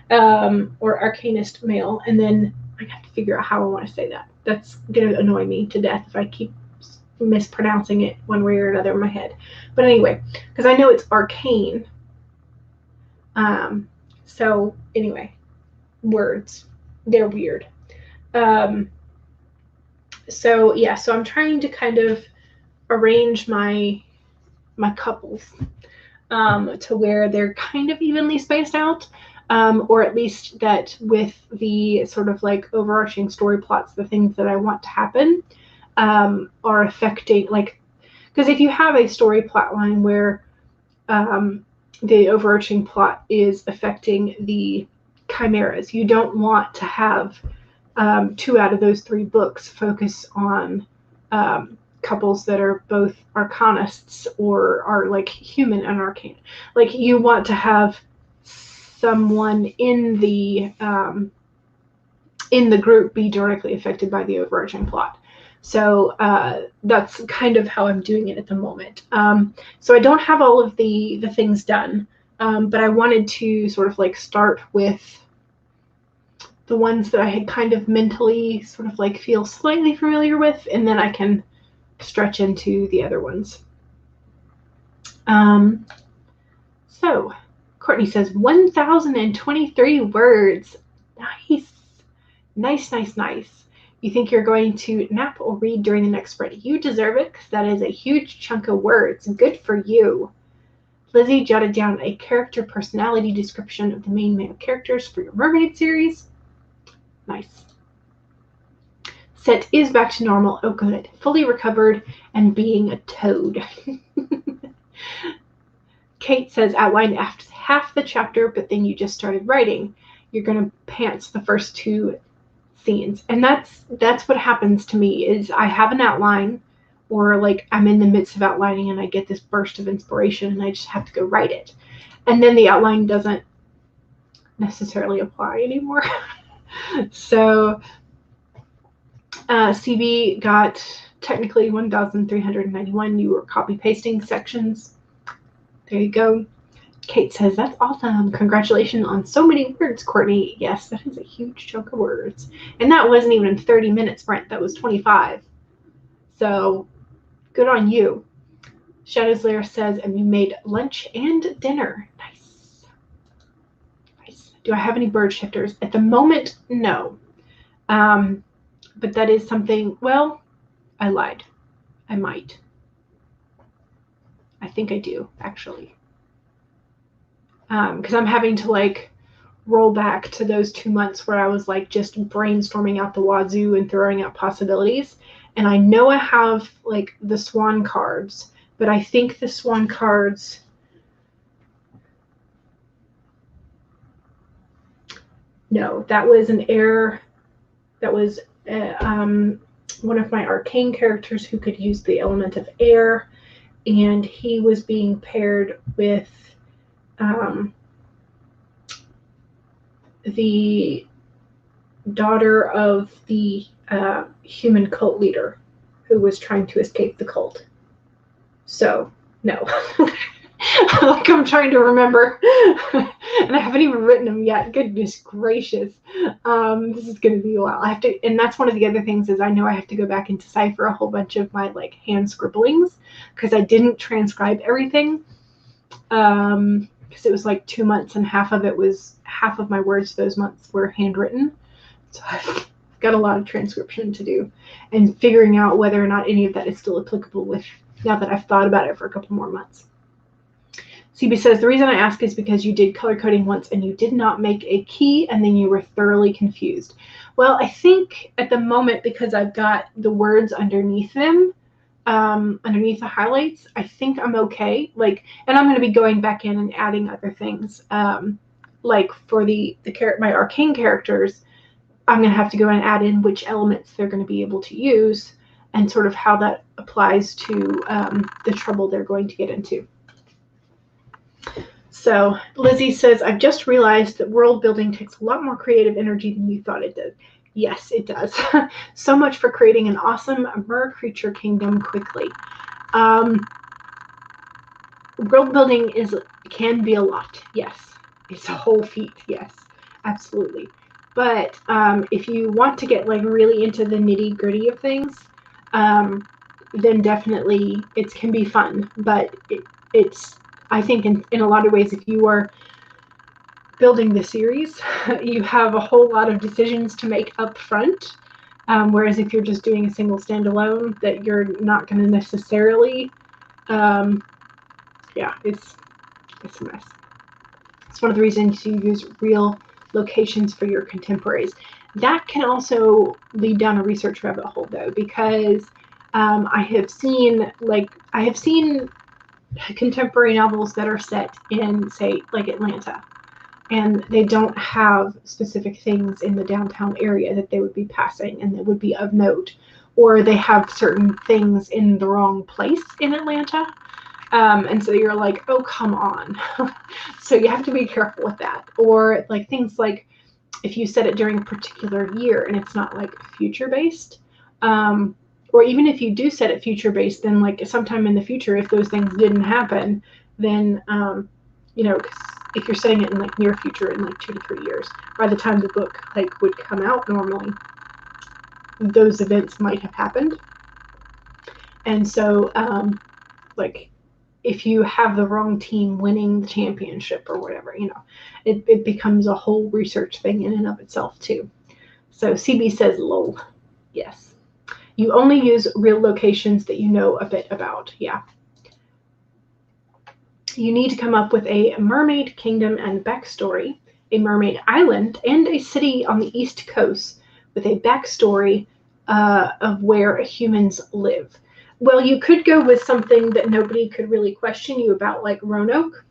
or Arcanist male, and then I have to figure out how I want to say that. That's going to annoy me to death if I keep mispronouncing it one way or another in my head. But anyway, because I know it's arcane. So anyway, words. they're weird. So yeah, so I'm trying to kind of arrange my couples to where they're kind of evenly spaced out, or at least that with the sort of like overarching story plots, the things that I want to happen are affecting, like, because if you have a story plot line where the overarching plot is affecting the chimeras, you don't want to have 2 out of those 3 books focus on couples that are both arcanists or are like human and arcane. Like, you want to have someone in the group be directly affected by the overarching plot. So that's kind of how I'm doing it at the moment. So I don't have all of the things done, but I wanted to sort of like start with the ones that I had kind of mentally sort of like feel slightly familiar with, and then I can stretch into the other ones. So Courtney says 1,023 words. Nice. You think you're going to nap or read during the next sprint? You deserve it, because that is a huge chunk of words. Good for you. Lizzie jotted down a character personality description of the main male characters for your mermaid series. Nice. Set is back to normal. Oh, good. Fully recovered and being a toad. Kate says outline after half the chapter, but then you just started writing. You're going to pants the first 2 scenes. And that's what happens to me, is I have an outline, or like I'm in the midst of outlining and I get this burst of inspiration and I just have to go write it. And then the outline doesn't necessarily apply anymore. So CB got technically 1,391. You were copy pasting sections. There you go. Kate says, that's awesome. Congratulations on so many words, Courtney. Yes, that is a huge chunk of words. And that wasn't even a 30-minute sprint. That was 25. So good on you. Shadow's Lair says, and you made lunch and dinner. Nice. Do I have any bird shifters? At the moment, no. But that is something, well, I lied. I might. I think I do, actually. Because I'm having to like roll back to those 2 months where I was like just brainstorming out the wazoo and throwing out possibilities. And I know I have like the swan cards, but I think the swan cards, no, that was an error. That was one of my arcane characters who could use the element of air, and he was being paired with the daughter of the human cult leader who was trying to escape the cult. So, no. Like, I'm trying to remember. And I haven't even written them yet. Goodness gracious. This is going to be a while. I have to, and that's one of the other things, is I know I have to go back and decipher a whole bunch of my like hand scribblings, because I didn't transcribe everything. Because it was like 2 months, and half of my words those months were handwritten. So I've got a lot of transcription to do, and figuring out whether or not any of that is still applicable with, now that I've thought about it for a couple more months. CB says, the reason I ask is because you did color coding once and you did not make a key, and then you were thoroughly confused. Well, I think at the moment, because I've got the words underneath them, underneath the highlights, I think I'm okay. Like, and I'm going to be going back in and adding other things. Like for my arcane characters, I'm going to have to go and add in which elements they're going to be able to use, and sort of how that applies to the trouble they're going to get into. So Lizzie says, I've just realized that world building takes a lot more creative energy than you thought it did. Yes, it does. So much for creating an awesome mer creature kingdom quickly. World building can be a lot. Yes. It's a whole feat. Yes, absolutely. But if you want to get like really into the nitty gritty of things, then definitely it can be fun. But it's, I think in a lot of ways, if you are building the series, you have a whole lot of decisions to make up front. Whereas if you're just doing a single standalone, that you're not going to necessarily, yeah, it's a mess. It's one of the reasons you use real locations for your contemporaries. That can also lead down a research rabbit hole, though, because I have seen contemporary novels that are set in, say, like Atlanta, and they don't have specific things in the downtown area that they would be passing and that would be of note, or they have certain things in the wrong place in Atlanta. And so you're like, oh, come on. So you have to be careful with that. Or like things like if you set it during a particular year and it's not like future based, or even if you do set it future based, then like sometime in the future, if those things didn't happen, then, you know, if you're setting it in like near future in like 2 to 3 years, by the time the book like would come out normally, those events might have happened. And so like if you have the wrong team winning the championship or whatever, you know, it becomes a whole research thing in and of itself too. So CB says, lol. Yes. You only use real locations that you know a bit about. Yeah. You need to come up with a mermaid kingdom and backstory, a mermaid island, and a city on the East Coast with a backstory of where humans live. Well, you could go with something that nobody could really question you about, like Roanoke.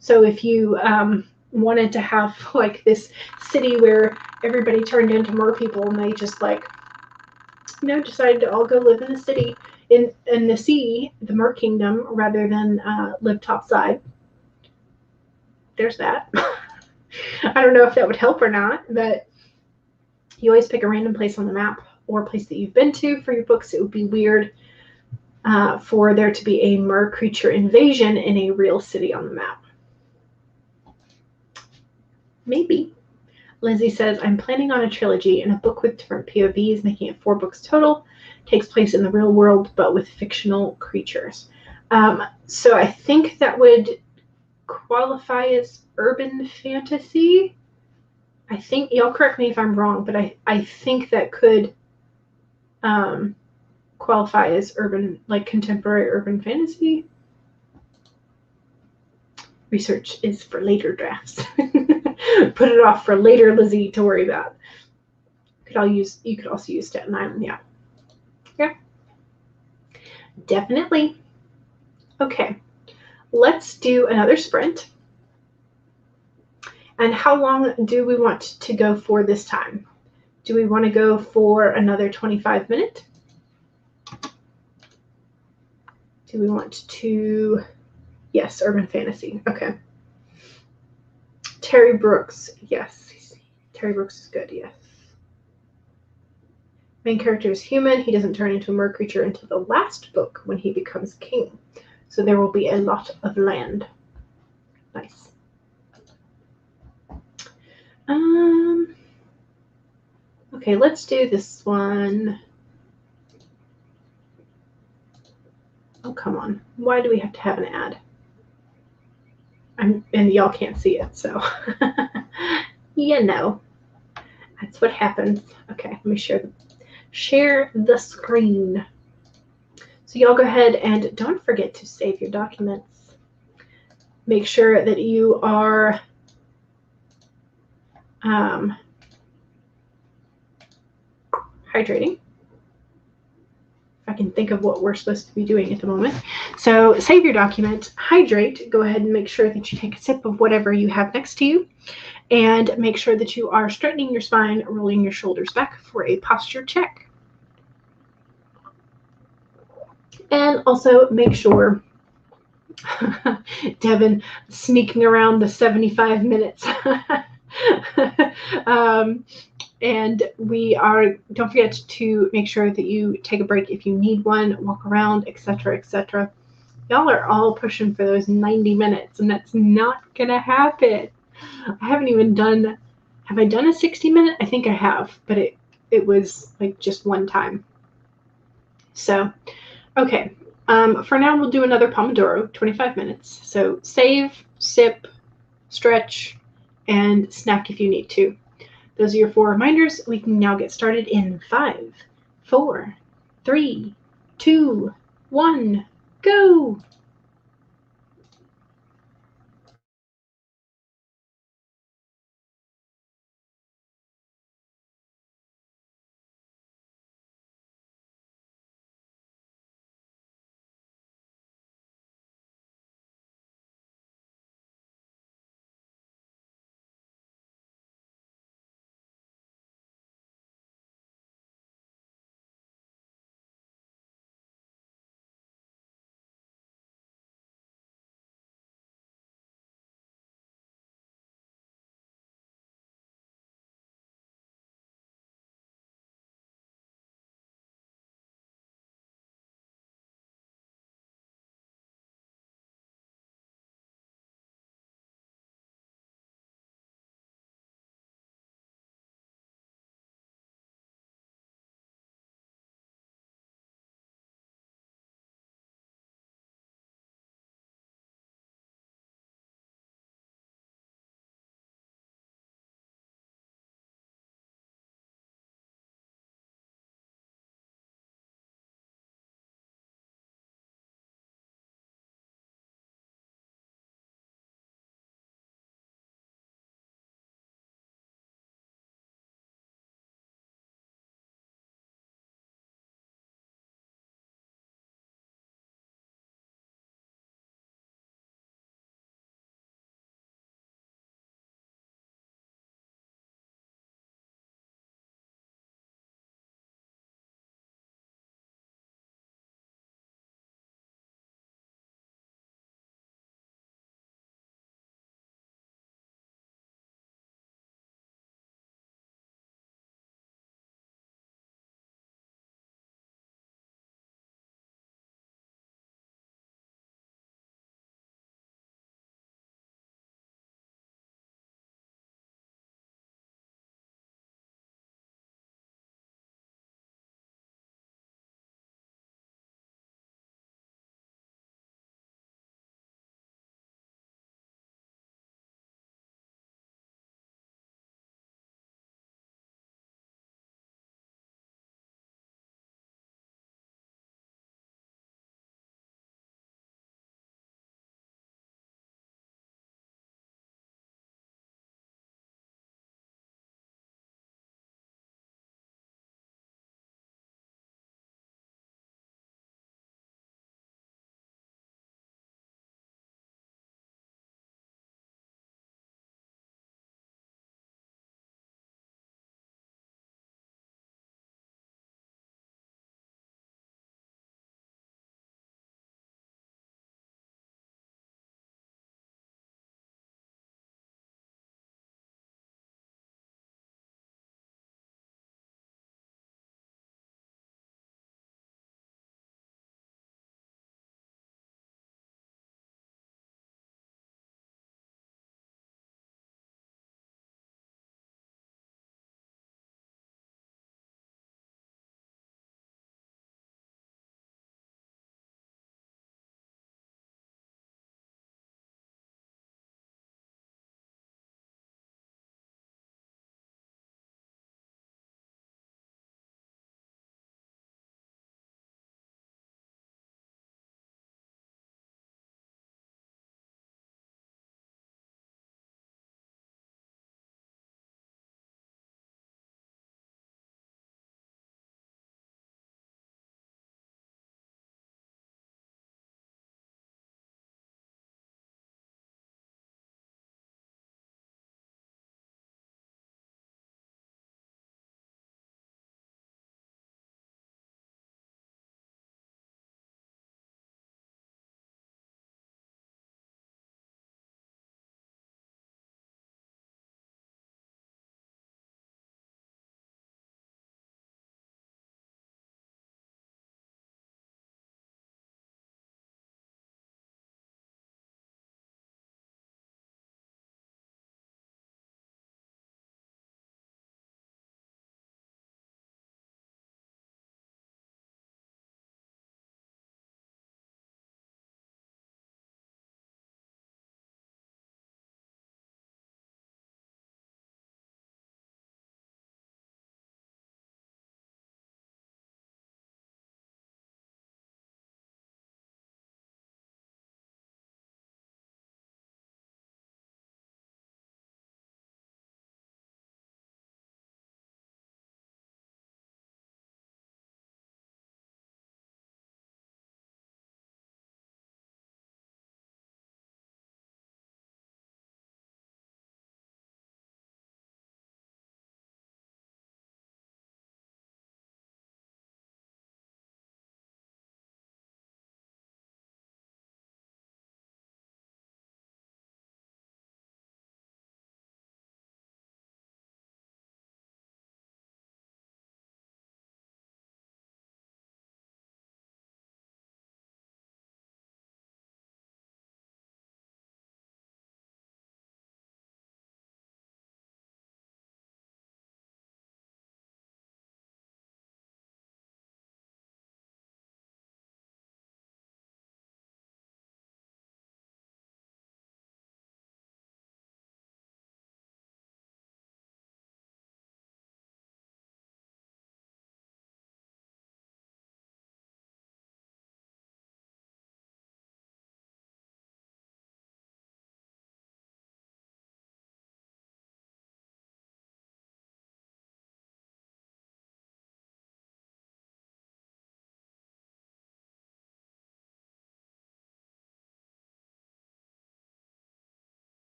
So if you wanted to have like this city where everybody turned into mer people and they just like, you know, decided to all go live in the city, in the sea, the mer kingdom, rather than live topside. There's that. I don't know if that would help or not, but you always pick a random place on the map or a place that you've been to for your books. It would be weird for there to be a mer creature invasion in a real city on the map. Maybe. Lindsay says, I'm planning on a trilogy and a book with different POVs, making it 4 books total. Takes place in the real world, but with fictional creatures. So I think that would qualify as urban fantasy. I think, y'all correct me if I'm wrong, but I think that could qualify as urban, like contemporary urban fantasy. Research is for later drafts. Put it off for later, Lizzie, to worry about. You could also use Staten Island, yeah. Yeah. Definitely. Okay. Let's do another sprint. And how long do we want to go for this time? Do we want to go for another 25 minutes? Do we want to... Yes, urban fantasy. Okay. Terry Brooks. Yes. Terry Brooks is good, yes. Main character is human. He doesn't turn into a mer creature until the last book when he becomes king. So there will be a lot of land. Nice. Okay, let's do this one. Oh, come on. Why do we have to have an ad? And y'all can't see it, so you know. That's what happens. Okay, let me share the screen. So y'all go ahead and don't forget to save your documents. Make sure that you are hydrating. If I can think of what we're supposed to be doing at the moment. So save your document, hydrate, go ahead and make sure that you take a sip of whatever you have next to you, and make sure that you are straightening your spine, rolling your shoulders back for a posture check. And also make sure, Devin sneaking around the 75 minutes. And don't forget to make sure that you take a break if you need one, walk around, etc., etc. Y'all are all pushing for those 90 minutes, and that's not gonna happen. I haven't even done, have I done a 60-minute? I think I have, but it was like just one time. So, okay. For now, we'll do another Pomodoro, 25 minutes. So save, sip, stretch, and snack if you need to. Those are your 4 reminders. We can now get started in 5, 4, 3, 2, 1, go!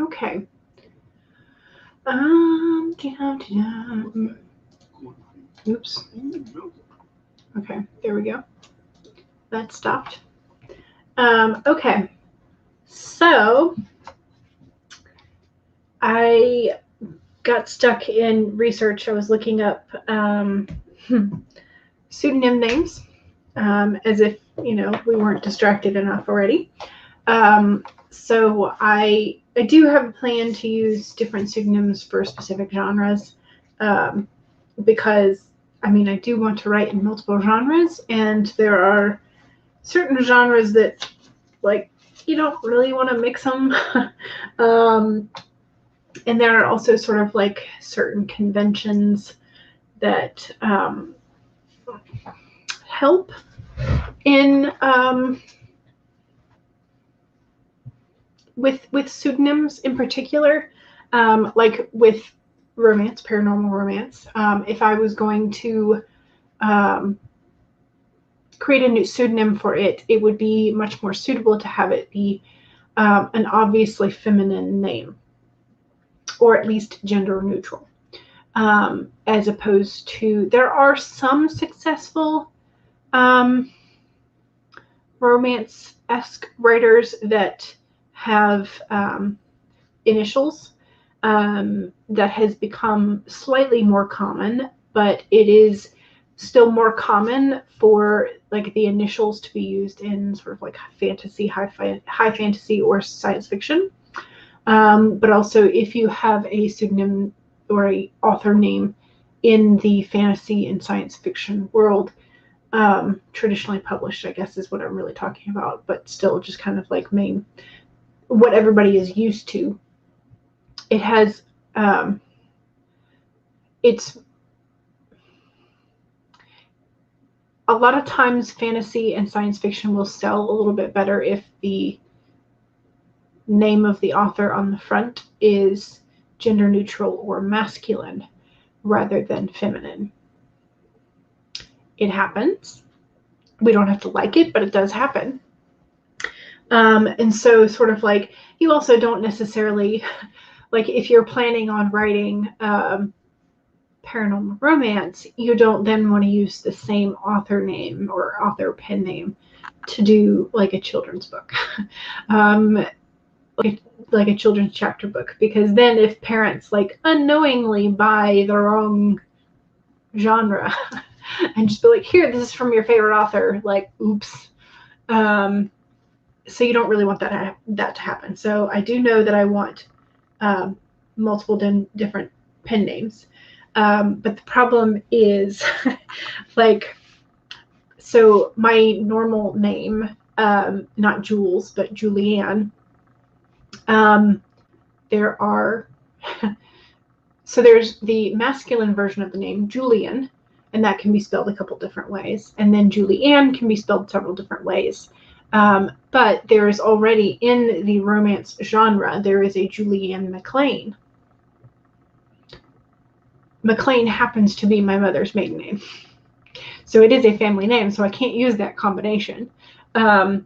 Okay. Oops. Okay, there we go. That stopped. Okay. So I got stuck in research. I was looking up pseudonym names, as if, you know, we weren't distracted enough already. So I do have a plan to use different pseudonyms for specific genres, because, I mean, I do want to write in multiple genres, and there are certain genres that, like, you don't really want to mix them. And there are also sort of like certain conventions that help in with pseudonyms in particular, like with romance, paranormal romance. If I was going to create a new pseudonym for it, it would be much more suitable to have it be an obviously feminine name, or at least gender neutral, as opposed to, there are some successful romance-esque writers that have initials. That has become slightly more common, but it is still more common for like the initials to be used in sort of like fantasy, high fantasy, or science fiction. But also, if you have a pseudonym or a author name in the fantasy and science fiction world, traditionally published, I guess is what I'm really talking about, but still just kind of like what everybody is used to. It has, it's a lot of times fantasy and science fiction will sell a little bit better if the name of the author on the front is gender neutral or masculine rather than feminine. It happens. We don't have to like it, but it does happen. And so sort of like, you also don't necessarily, like if you're planning on writing paranormal romance, you don't then want to use the same author name or author pen name to do like a children's book, like a children's chapter book, because then if parents like unknowingly buy the wrong genre and just be like, here, this is from your favorite author, like, oops. So you don't really want that to happen. So I do know that I want multiple different pen names. But the problem is, like, so my normal name, not Jules, but Julianne, there are, so there's the masculine version of the name, Julian, and that can be spelled a couple different ways. And then Julianne can be spelled several different ways. But there is already, in the romance genre, there is a Julianne McLean. McLean happens to be my mother's maiden name. So it is a family name, so I can't use that combination. And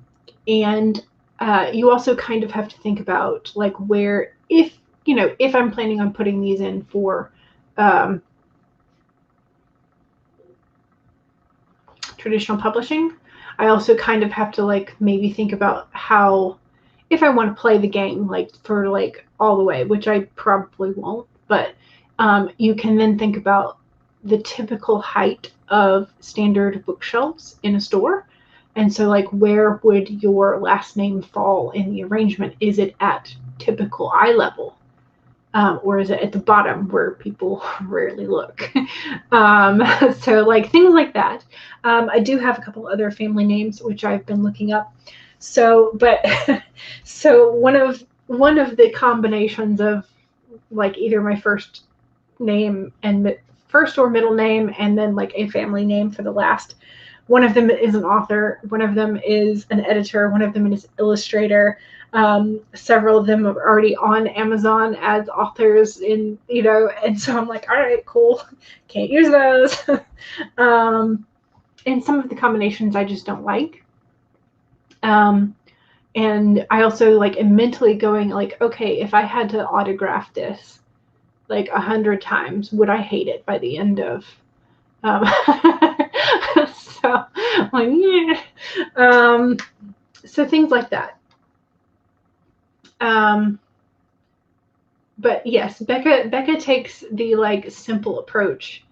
you also kind of have to think about, like, where, if I'm planning on putting these in for traditional publishing, I also kind of have to, like, maybe think about how, if I want to play the game, like, for, like, all the way, which I probably won't, but you can then think about the typical height of standard bookshelves in a store. And so, like, where would your last name fall in the arrangement? Is it at typical eye level? Or is it at the bottom where people rarely look? So, like, things like that. I do have a couple other family names, which I've been looking up. So, but, so one of the combinations of, like, either my first name and first or middle name, and then like a family name for the last. One of them is an author, one of them is an editor, one of them is an illustrator. Several of them are already on Amazon as authors, and so I'm like, all right, cool, can't use those. And some of the combinations I just don't like. And And I also like am mentally going like, okay, if I had to autograph this like 100 times, would I hate it by the end of so like, yeah. So things like that. But yes, Becca takes the like simple approach,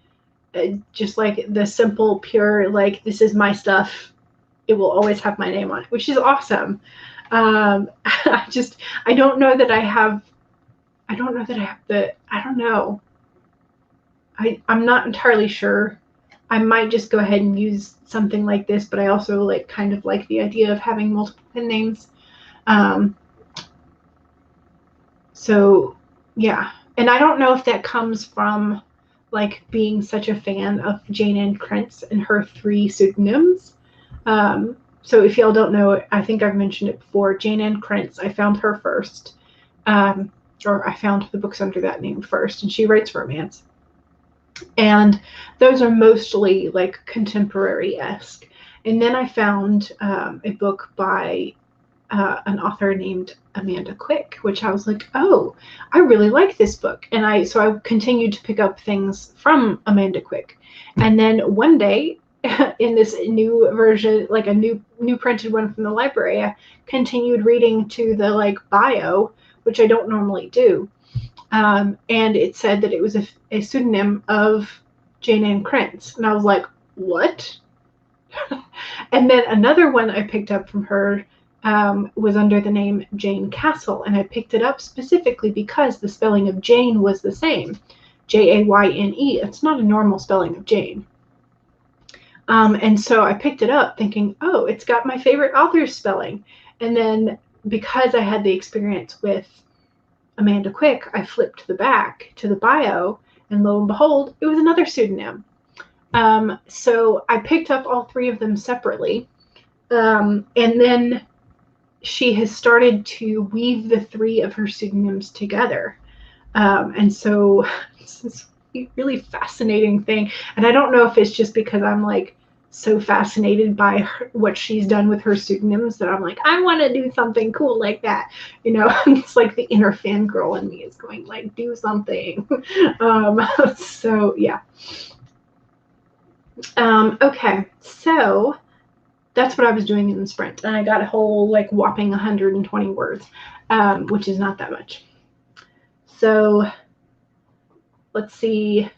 just like the simple, pure, like this is my stuff. It will always have my name on it, which is awesome. I don't know that I have. I don't know that I have the. I don't know. I'm not entirely sure. I might just go ahead and use something like this, but I also like kind of like the idea of having multiple pen names. So yeah, and I don't know if that comes from like being such a fan of Jane Ann Krentz and her 3 pseudonyms. So if y'all don't know, I think I've mentioned it before. Jane Ann Krentz, I found her first, or I found the books under that name first, and she writes romance. And those are mostly like contemporary-esque. And then I found a book by an author named Amanda Quick, which I was like, oh, I really like this book. And so I continued to pick up things from Amanda Quick. And then one day in this new version, like a new printed one from the library, I continued reading to the like bio, which I don't normally do. And it said that it was a pseudonym of Jane Ann Krentz. And I was like, what? And then another one I picked up from her was under the name Jane Castle. And I picked it up specifically because the spelling of Jane was the same. Jayne. It's not a normal spelling of Jane. And so I picked it up thinking, oh, it's got my favorite author's spelling. And then because I had the experience with Amanda Quick, I flipped the back to the bio, and lo and behold, it was another pseudonym. So I picked up all 3 of them separately. And then she has started to weave the 3 of her pseudonyms together. And so this is a really fascinating thing. And I don't know if it's just because I'm like so fascinated by what she's done with her pseudonyms that I'm like, I want to do something cool like that. You know, it's like the inner fangirl in me is going like, do something. So yeah. Okay, so that's what I was doing in the sprint, and I got a whole like whopping 120 words, which is not that much. So let's see.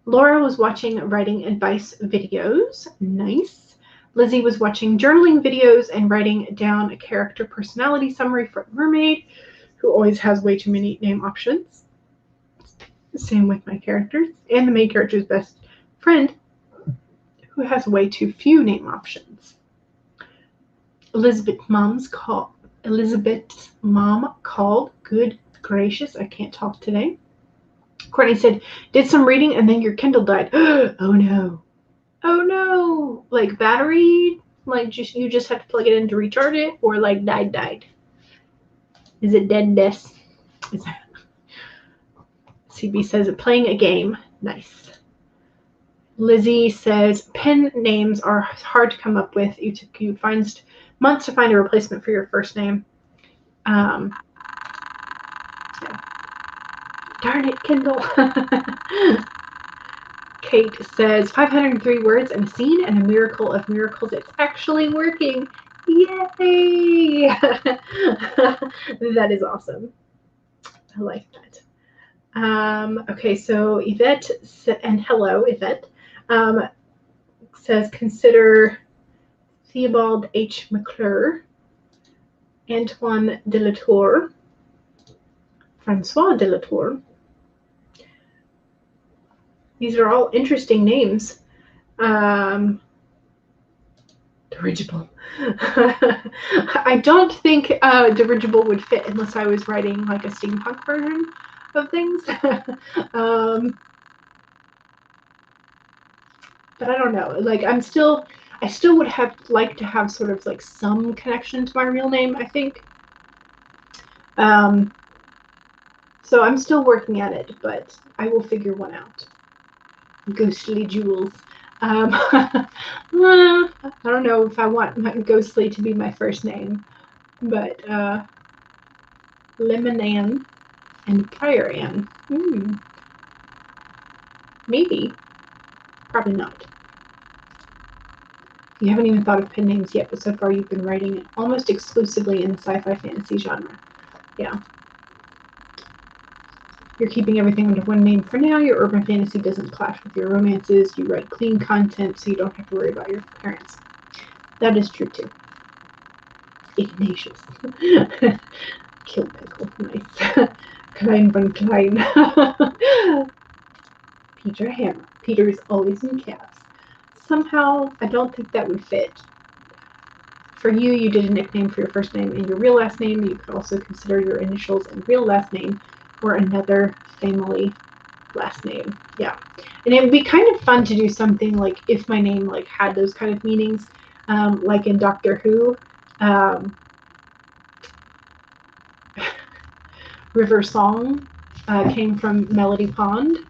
Laura was watching writing advice videos. Nice. Lizzie was watching journaling videos and writing down a character personality summary for a mermaid who always has way too many name options. Same with my characters and the main character's best friend who has way too few name options. Elizabeth's mom called. Good gracious, I can't talk today. Courtney said, did some reading and then your Kindle died. Oh no. Oh no. Like battery? Like you just have to plug it in to recharge it, or like died? Is it deadness? CB says, playing a game. Nice. Lizzie says, pen names are hard to come up with. It took you months to find a replacement for your first name. Yeah. Darn it, Kindle. Kate says, 503 words and a scene and a miracle of miracles. It's actually working. Yay! That is awesome. I like that. Okay, so Yvette, and hello, Yvette, says, consider Theobald H. McClure, Antoine Delatour, Francois Delatour. These are all interesting names. Dirigible. I don't think dirigible would fit unless I was writing like a steampunk version of things. But I don't know. Like I still would have liked to have sort of like some connection to my real name, I think. So I'm still working at it, but I will figure one out. Ghostly jewels. I don't know if I want my Ghostly to be my first name, but Lemon Ann and Fire Ann. Maybe. Probably not. You haven't even thought of pen names yet, but so far you've been writing almost exclusively in the sci-fi fantasy genre. Yeah. You're keeping everything under one name for now. Your urban fantasy doesn't clash with your romances. You write clean content, so you don't have to worry about your parents. That is true, too. Ignatius. Kill pickle. Nice. Klein von Klein. Peter Hammer. Peter is always in caps. Somehow, I don't think that would fit. For you, you did a nickname for your first name and your real last name. You could also consider your initials and real last name or another family last name. Yeah. And it would be kind of fun to do something like if my name like had those kind of meanings, like in Doctor Who. River Song came from Melody Pond.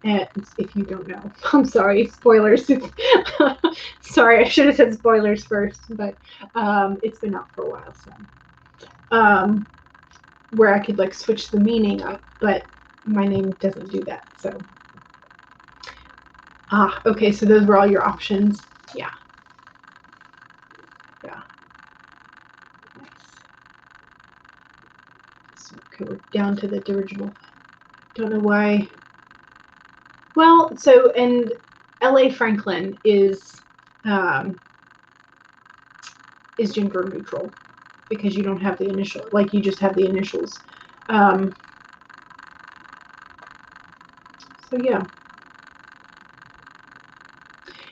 And if you don't know, I'm sorry, spoilers. Sorry, I should have said spoilers first, but it's been out for a while, so where I could like switch the meaning up, but my name doesn't do that. So okay, so those were all your options. Yeah. Nice. So, okay, we're down to the dirigible. Don't know why. Well, so and L.A. Franklin is gender neutral because you don't have the initial, like you just have the initials. So yeah.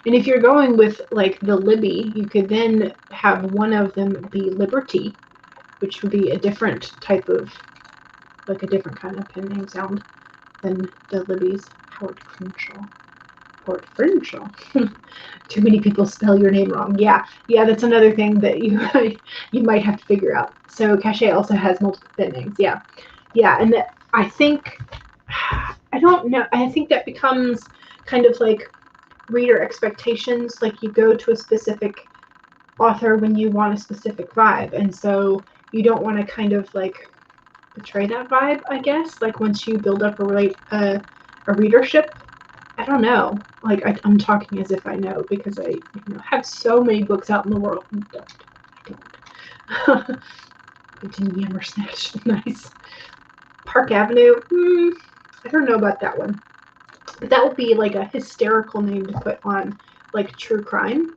And if you're going with like the Libby, you could then have one of them be Liberty, which would be a different type of, like a different kind of pen name sound than the Libby's. Howard Crenshaw. Howard Crenshaw. Too many people spell your name wrong. Yeah, that's another thing that you might have to figure out. So Cachet also has multiple pen names. Yeah, and I think, I don't know, I think that becomes kind of like reader expectations. Like you go to a specific author when you want a specific vibe, and so you don't want to kind of like betray that vibe, I guess. Like once you build up a readership, I don't know. Like I'm talking as if I know because I have so many books out in the world. I don't. It's in Yammer Snatch. Nice. Park Avenue. I don't know about that one. But that would be like a hysterical name to put on like true crime.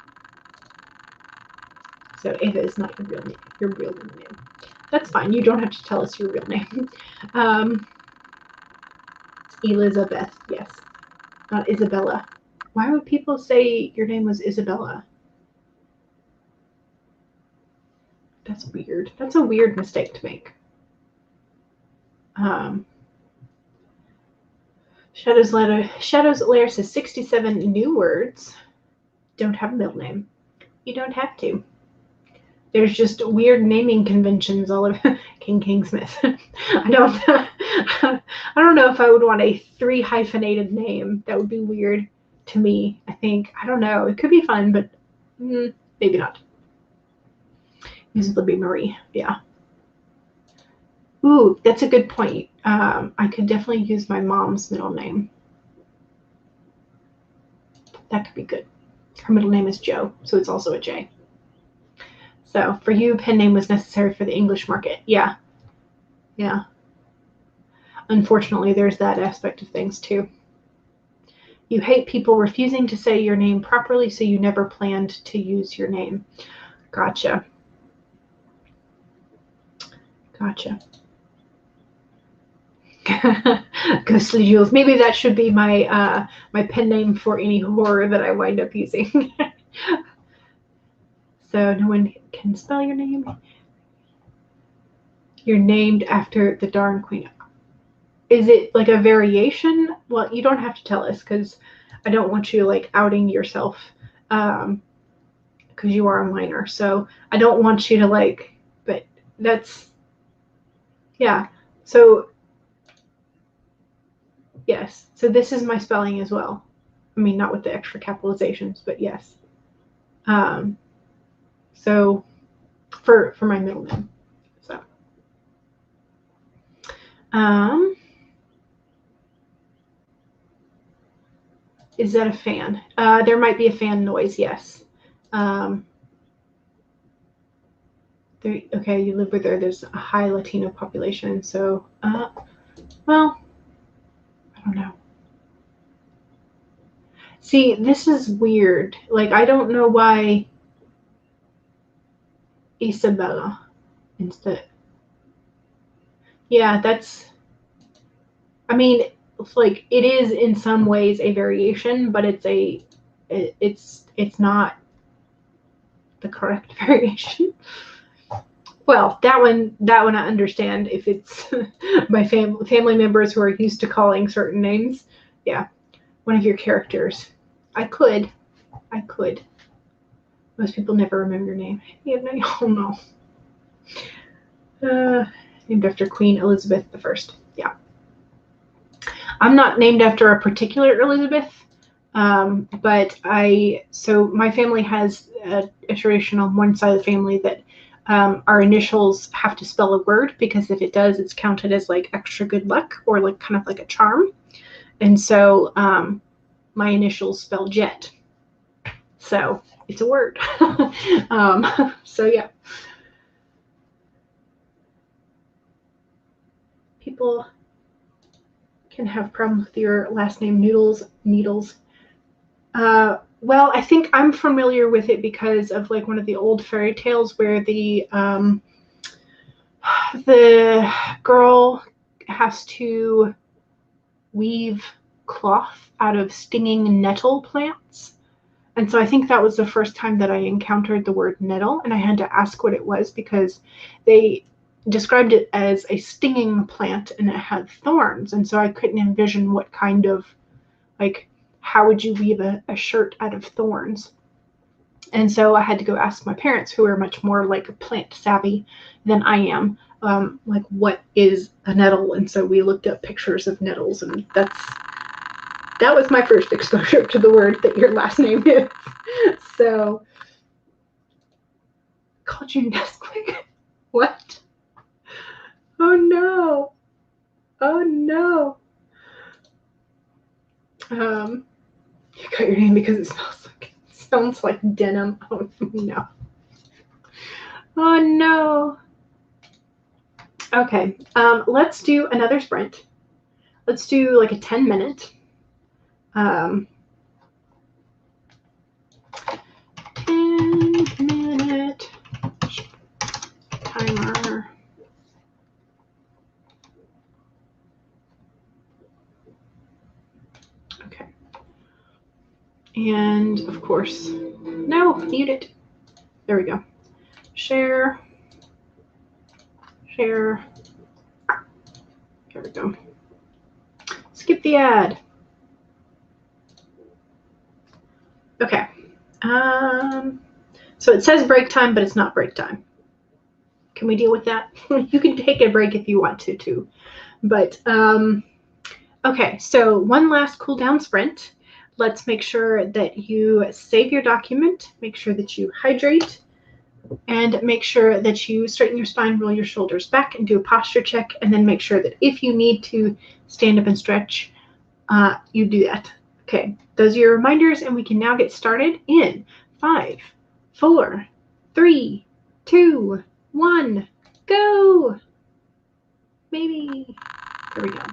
So Ava is not your real name. Your real name. That's fine. You don't have to tell us your real name. Elizabeth. Yes. Not Isabella. Why would people say your name was Isabella? That's weird. That's a weird mistake to make. Shadow's Lair says 67 new words. Don't have a middle name. You don't have to. There's just weird naming conventions all over. King Smith. I don't know if I would want a 3 hyphenated name. That would be weird to me. I think. I don't know. It could be fun, but maybe not. Use Libby Marie. Yeah. Ooh, that's a good point. I could definitely use my mom's middle name. That could be good. Her middle name is Jo, so it's also a J. So for you, pen name was necessary for the English market. Yeah. Unfortunately, there's that aspect of things too. You hate people refusing to say your name properly, so you never planned to use your name. Gotcha. Ghostly Jules. Maybe that should be my my pen name for any horror that I wind up using. So no one can spell your name. You're named after the darn queen. Is it like a variation? Well, you don't have to tell us because I don't want you like outing yourself because you are a minor. So I don't want you to like, but that's, yeah. So yes, so this is my spelling as well. I mean, not with the extra capitalizations, but yes. So for my middle name. So is that a fan? There might be a fan noise, yes. Okay, you live with her. There's a high Latino population, so well, I don't know. See, this is weird. Like, I don't know why Isabella instead. Yeah, that's, I mean, it's like, it is in some ways a variation, but it's not the correct variation. Well, that one I understand if it's my family members who are used to calling certain names. Yeah, one of your characters. I could. Most people never remember your name. You have no. Oh no. Named after Queen Elizabeth I. Yeah. I'm not named after a particular Elizabeth, but so my family has a tradition on one side of the family that our initials have to spell a word, because if it does, it's counted as like extra good luck, or like kind of like a charm. And so my initials spell Jet. So it's a word. So yeah. People can have problems with your last name, Needles. Well, I think I'm familiar with it because of like one of the old fairy tales where the girl has to weave cloth out of stinging nettle plants. And so I think that was the first time that I encountered the word nettle, and I had to ask what it was because they described it as a stinging plant and it had thorns. And so I couldn't envision what kind of, like, how would you weave a shirt out of thorns? And so I had to go ask my parents, who are much more like plant savvy than I am, like, what is a nettle? And so we looked up pictures of nettles, and that was my first exposure to the word that your last name is. So, called you Nesquik? What? Oh no. Oh no. You got your name because it sounds like denim. Oh no. Oh no. Okay. Let's do another sprint. Let's do like a 10-minute. 10-minute timer. Okay. And of course, no, mute it. There we go. Share. There we go. Skip the ad. Okay. So it says break time, but it's not break time. Can we deal with that? You can take a break if you want to, too. But, okay, so one last cool down sprint. Let's make sure that you save your document, make sure that you hydrate, and make sure that you straighten your spine, roll your shoulders back, and do a posture check, and then make sure that if you need to stand up and stretch, you do that. Okay, those are your reminders, and we can now get started in 5, 4, 3, 2, 1, go! Maybe. There we go.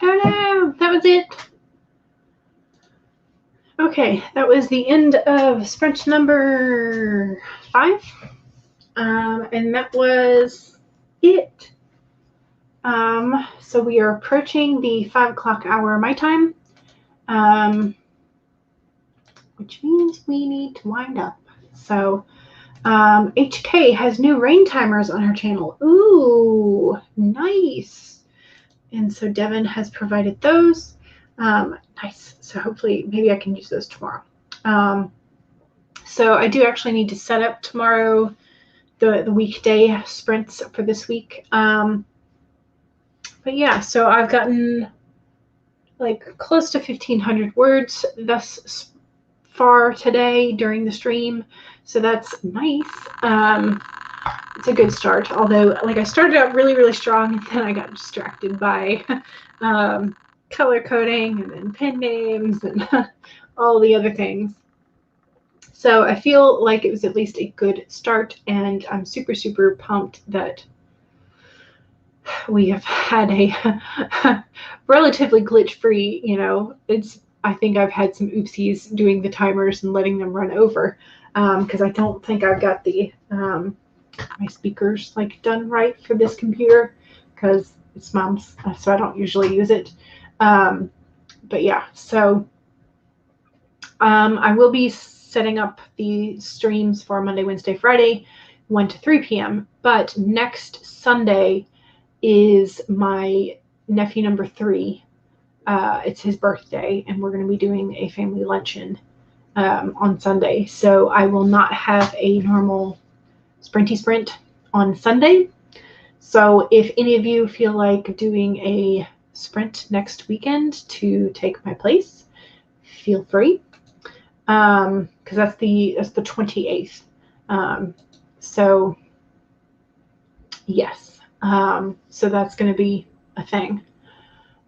Oh no, that was it. Okay, that was the end of sprint number 5. And that was it. So we are approaching the 5 o'clock hour my time, which means we need to wind up. So HK has new rain timers on her channel. Ooh, nice. And so Devin has provided those. Nice. So hopefully maybe I can use those tomorrow. So I do actually need to set up tomorrow the weekday sprints for this week. But yeah, so I've gotten like close to 1,500 words thus far today during the stream. So that's nice. It's a good start. Although, like, I started out really, really strong, and then I got distracted by color coding and then pen names and all the other things. So I feel like it was at least a good start, and I'm super, super pumped that we have had a relatively glitch-free, I think I've had some oopsies doing the timers and letting them run over, because I don't think I've got the my speakers like done right for this computer, because it's Mom's, so I don't usually use it. But yeah, so I will be setting up the streams for Monday, Wednesday, Friday, 1 to 3 p.m. But next Sunday is my nephew number 3. It's his birthday, and we're going to be doing a family luncheon on Sunday. So I will not have a normal sprinty sprint on Sunday. So if any of you feel like doing a sprint next weekend to take my place, feel free. Because that's the 28th. So yes. So that's going to be a thing.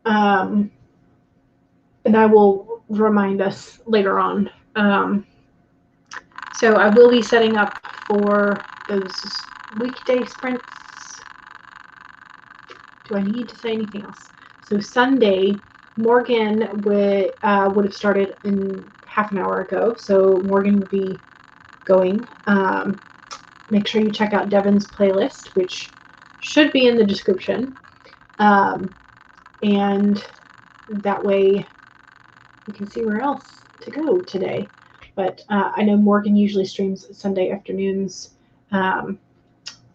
And I will remind us later on. So I will be setting up for those weekday sprints. Do I need to say anything else? So Sunday, Morgan would have started in half an hour ago. So Morgan will be going. Make sure you check out Devin's playlist, which should be in the description. And that way you can see where else to go today. But I know Morgan usually streams Sunday afternoons.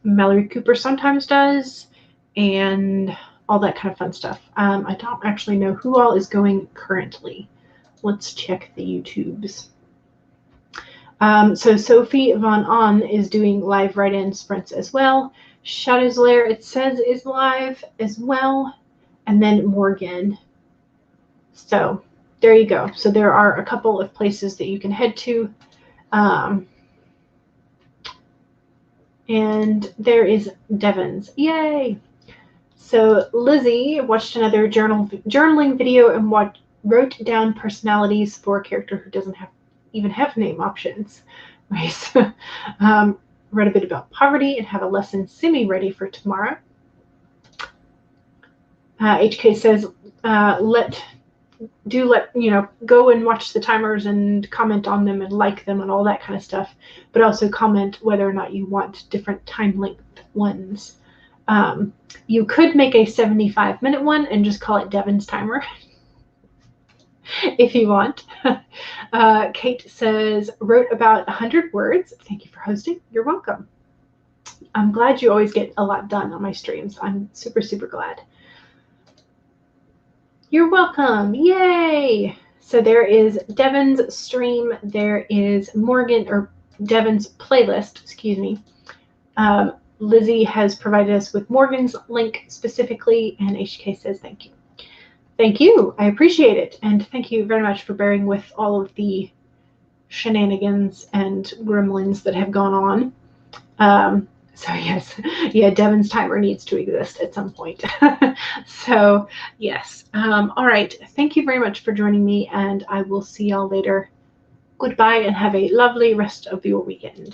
Mallory Cooper sometimes does, and all that kind of fun stuff. I don't actually know who all is going currently. Let's check the YouTubes. So Sophie Von On is doing live write-in sprints as well. Shadow's Lair, it says, is live as well. And then Morgan. So there you go. So there are a couple of places that you can head to. And there is Devin's. Yay! So Lizzie watched another journaling video and wrote down personalities for a character who doesn't even have name options. Nice. Read a bit about poverty and have a lesson semi-ready for tomorrow. HK says, go and watch the timers and comment on them and like them and all that kind of stuff, but also comment whether or not you want different time length ones. You could make a 75-minute one and just call it Devin's timer if you want. Kate says, wrote about 100 words. Thank you for hosting. You're welcome. I'm glad you always get a lot done on my streams. I'm super, super glad. You're welcome. Yay. So there is Devin's stream. There is Devin's playlist, excuse me. Lizzie has provided us with Morgan's link specifically, and HK says thank you. Thank you. I appreciate it. And thank you very much for bearing with all of the shenanigans and gremlins that have gone on. So yes, yeah, Devin's timer needs to exist at some point. So yes. All right. Thank you very much for joining me, and I will see y'all later. Goodbye, and have a lovely rest of your weekend.